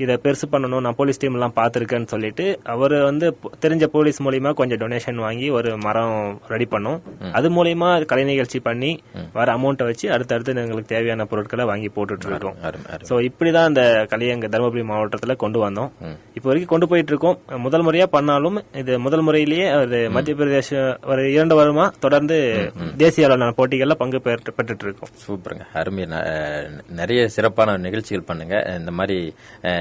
இதை பெருசு பண்ணணும், நான் போலீஸ் டீம் எல்லாம் பாத்துருக்கேன்னு சொல்லிட்டு அவர் வந்து தெரிஞ்ச போலீஸ் மூலியமா கொஞ்சம் டொனேஷன் வாங்கி ஒரு மரம் ரெடி பண்ணோம். அது மூலியமா கலை நிகழ்ச்சி பண்ணி வர அமௌண்ட்டை வச்சு அடுத்தடுத்து எங்களுக்கு தேவையான பொருட்களை வாங்கி போட்டுட்டு இருக்கோம். சோ இப்படிதான் இந்த கலையை எங்க தருமபுரி மாவட்டத்துல கொண்டு வந்தோம். இப்போ வரைக்கும் கொண்டு போயிட்டு இருக்கோம். முதல் முறையா பண்ணாலும் இது முதல் முறையிலேயே மத்திய பிரதேச ஒரு 2 வருமா தொடர்ந்து தேசிய அளவிலான போட்டிகள்ல பங்கு பெற்றுட்டு இருக்கோம். சூப்பருங்க, அருமை. நிறைய சிறப்பான நிகழ்ச்சிகள் பண்ணுங்க, இந்த மாதிரி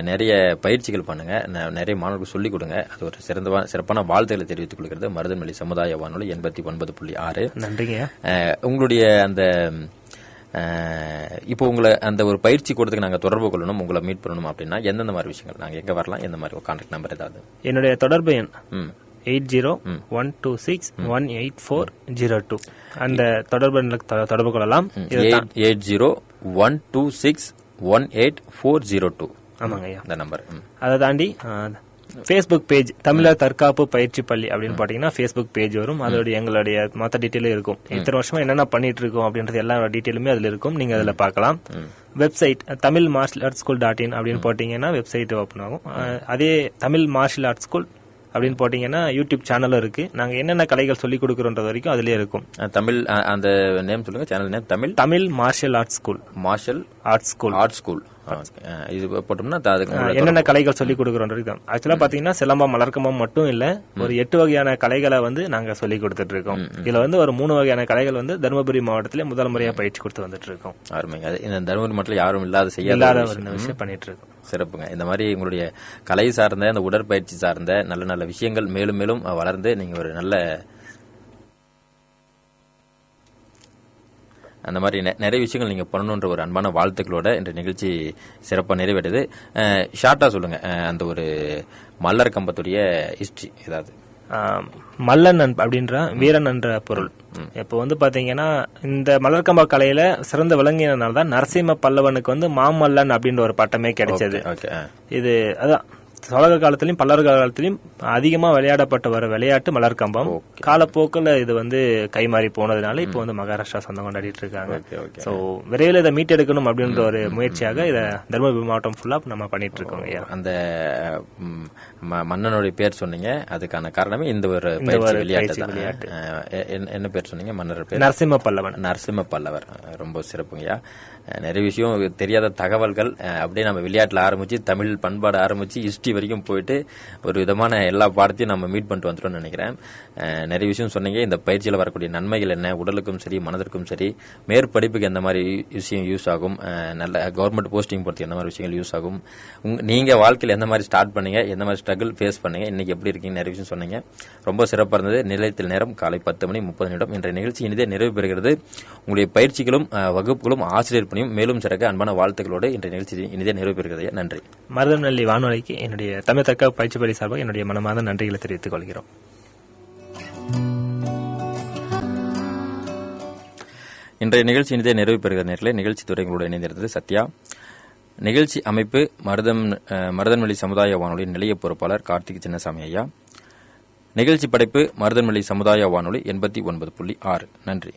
நிறைய பயிற்சிகள் பண்ணுங்க, நிறைய மாணவர்களுக்கு சொல்லிக் கொடுங்க. அது ஒரு சிறப்பான வாழ்த்துக்களை தெரிவித்துக் கொள்கிறது மருதநெல்லி சமுதாய வானொலி 89.6. நன்றிங்க. உங்களுடைய அந்த இப்போ உங்களை அந்த ஒரு பயிற்சி கொடுத்துக்கு நாங்க தொடர்பு கொள்ளணும், உங்களை மீட் பண்ணணும் அப்படின்னா எந்தெந்த மாதிரி விஷயங்கள், நாங்க எங்க வரலாம், எந்த மாதிரி கான்டாக்ட் நம்பர் ஏதாவது? என்னுடைய தொடர்பு எண் 80-126-18402. அந்த தொடர்பு கொள்ளலாம். 80-126-18402. ஆமாங்க ஐயா, இந்த நம்பர். அதை தாண்டி ஃபேஸ்புக் பேஜ் தமிழர் தற்காப்பு பயிற்சி பள்ளி அப்படின்னு பாத்தீங்கன்னா ஃபேஸ்புக் பேஜ் வரும். அதோட எங்களுடைய மொத்த டீட்டெயிலும் இருக்கும். இத்தனை வருஷமா என்னென்ன பண்ணிட்டு இருக்கோம் அப்படின்றது எல்லா டீட்டெயிலுமே அதுல இருக்கும். நீங்க அதுல பார்க்கலாம். Website Tamil martial arts school .in அப்படின்னு போட்டீங்கன்னா வெப்சைட் ஓப்பன் ஆகும். அதே தமிழ் மார்ஷல் ஆர்ட்ஸ் ஸ்கூல் அப்படின்னு போட்டீங்கன்னா யூடியூப் சேனலும் இருக்கு. நாங்க என்னென்ன கலைகள் சொல்லி கொடுக்கறோன்றது வரைக்கும் அதுலயே இருக்கும். தமிழ் அந்த நேம் சொல்லுங்க, channel name Tamil martial arts school. Martial arts school இது போட்டோம்னா என்னென்ன கலைகள் சொல்லி கொடுக்கறோன்றது. ஆக்சுவலா பாத்தீங்கன்னா சிலம்பம் மலர்க்கம்பம் மட்டும் இல்ல, ஒரு 8 வகையான கலைகளை நாங்க சொல்லி கொடுத்துட்டு இருக்கோம். இதுல ஒரு 3 வகையான கலைகள் தருமபுரி மாவட்டத்திலே முதல் முறையா பயிற்சி கொடுத்து வந்துட்டு இருக்கோம். அருமைங்க. இந்த தருமபுரி மாவட்டத்தில் யாரும் இல்லாத விஷயம் பண்ணிட்டு இருக்கோம். சிறப்புங்க. இந்த மாதிரி உங்களுடைய கலை சார்ந்த இந்த உடற்பயிற்சி சார்ந்த நல்ல நல்ல விஷயங்கள் மேலும் மேலும் வளர்ந்து நீங்க ஒரு நல்ல அந்த மாதிரி நிறைய விஷயங்கள் நீங்க பண்ணணுன்ற ஒரு அன்பான வாழ்த்துக்களோட இந்த நிகழ்ச்சி சிறப்பாக நிறைவேறது. ஷார்ட்டா சொல்லுங்க, அந்த ஒரு மல்லர் கம்பத்துடைய ஹிஸ்டரி ஏதாவது. மல்லன் அப்படின்ற வீரன் என்ற பொருள். இப்போ பாத்தீங்கன்னா இந்த மலர்கம்பா கலையில சிறந்த விளங்கினால தான் நரசிம்ம பல்லவனுக்கு மாமல்லன் அப்படின்ற ஒரு பட்டமே கிடைச்சது. இது அதான் சோழக காலத்திலும் பல்லர் காலத்திலும் அதிகமா விளையாடப்பட்ட வர விளையாட்டு மலர்கம்பம். காலப்போக்கில் இது கைமாறி போனதுனால இப்போ மகாராஷ்டிரா சொந்தம் கொண்டாடிட்டு இருக்காங்க. சோ விரைவில் இதை மீட்டெடுக்கணும் அப்படின்ற ஒரு முயற்சியாக இதை தருமபுரி மாவட்டம் ஃபுல்லா நம்ம பண்ணிட்டு இருக்கோங்க. அந்த மன்னனுடைய பேர் சொன்னீங்க, அதுக்கான காரணமே இந்த ஒரு விளையாட்டு. என்ன பேர் சொன்னீங்க? மன்னர் பேர் நரசிம்ம பல்லவன். நரசிம்ம பல்லவர். ரொம்ப சிறப்புங்கய்யா. நிறைய விஷயம் தெரியாத தகவல்கள் அப்படியே நம்ம விளையாட்டுல ஆரம்பிச்சு தமிழ் பண்பாடு ஆரம்பிச்சு ஹிஸ்டரி வரைக்கும் போயிட்டு ஒரு விதமான எல்லா பாடத்தையும் நம்ம மீட் பண்ணிட்டு வந்துட்டோம்னு நினைக்கிறேன். நிறைய விஷயம் சொன்னீங்க. இந்த பயிற்சியில் வரக்கூடிய நன்மைகள் என்ன, உடலுக்கும் சரி மனதிற்கும் சரி, மேற்படிப்புக்கு எந்த மாதிரி விஷயம் யூஸ் ஆகும், நல்ல கவர்மெண்ட் போஸ்டிங் பொறுத்து எந்த மாதிரி விஷயங்கள் யூஸ் ஆகும், நீங்க வாழ்க்கையில் எந்த மாதிரி ஸ்டார்ட் பண்ணீங்க, எந்த மாதிரி ஸ்ட்ரகிள் ஃபேஸ் பண்ணீங்க, இன்னைக்கு எப்படி இருக்கீங்க, நிறைய விஷயம் சொன்னீங்க. ரொம்ப சிறப்பாக இருந்தது. நிலையத்தில் நேரம் காலை 10:30 இன்றைய நிகழ்ச்சி இனிதே நிறைவு பெறுகிறது. உங்களுடைய பயிற்சிகளும் வகுப்புகளும் ஆசிரியர் பணியும் மேலும் சிறக்க அன்பான வாழ்த்துக்களோடு இன்றைய நிகழ்ச்சி இனிதே நிறைவு பெறுகிறது. நன்றி. மருதநெல்லி வானொலிக்கு என்னுடைய தமிழ் தற்காப்பு பயிற்சி பள்ளி சார்பாக என்னுடைய மனமார்ந்த நன்றிகளை தெரிவித்துக் கொள்கிறோம். இன்றைய நிகழ்ச்சி இனிதே நிறைவு பெறுகிற நேரத்தில் நிகழ்ச்சி துறைகளோடு இணைந்திருந்தது சத்யா. நிகழ்ச்சி அமைப்பு மருதன்வெளி சமுதாய வானொலி நிலைய பொறுப்பாளர் கார்த்திக் சின்னசாமி ஐயா. நிகழ்ச்சி படைப்பு மருதன்வெளி சமுதாய வானொலி 89.6. நன்றி.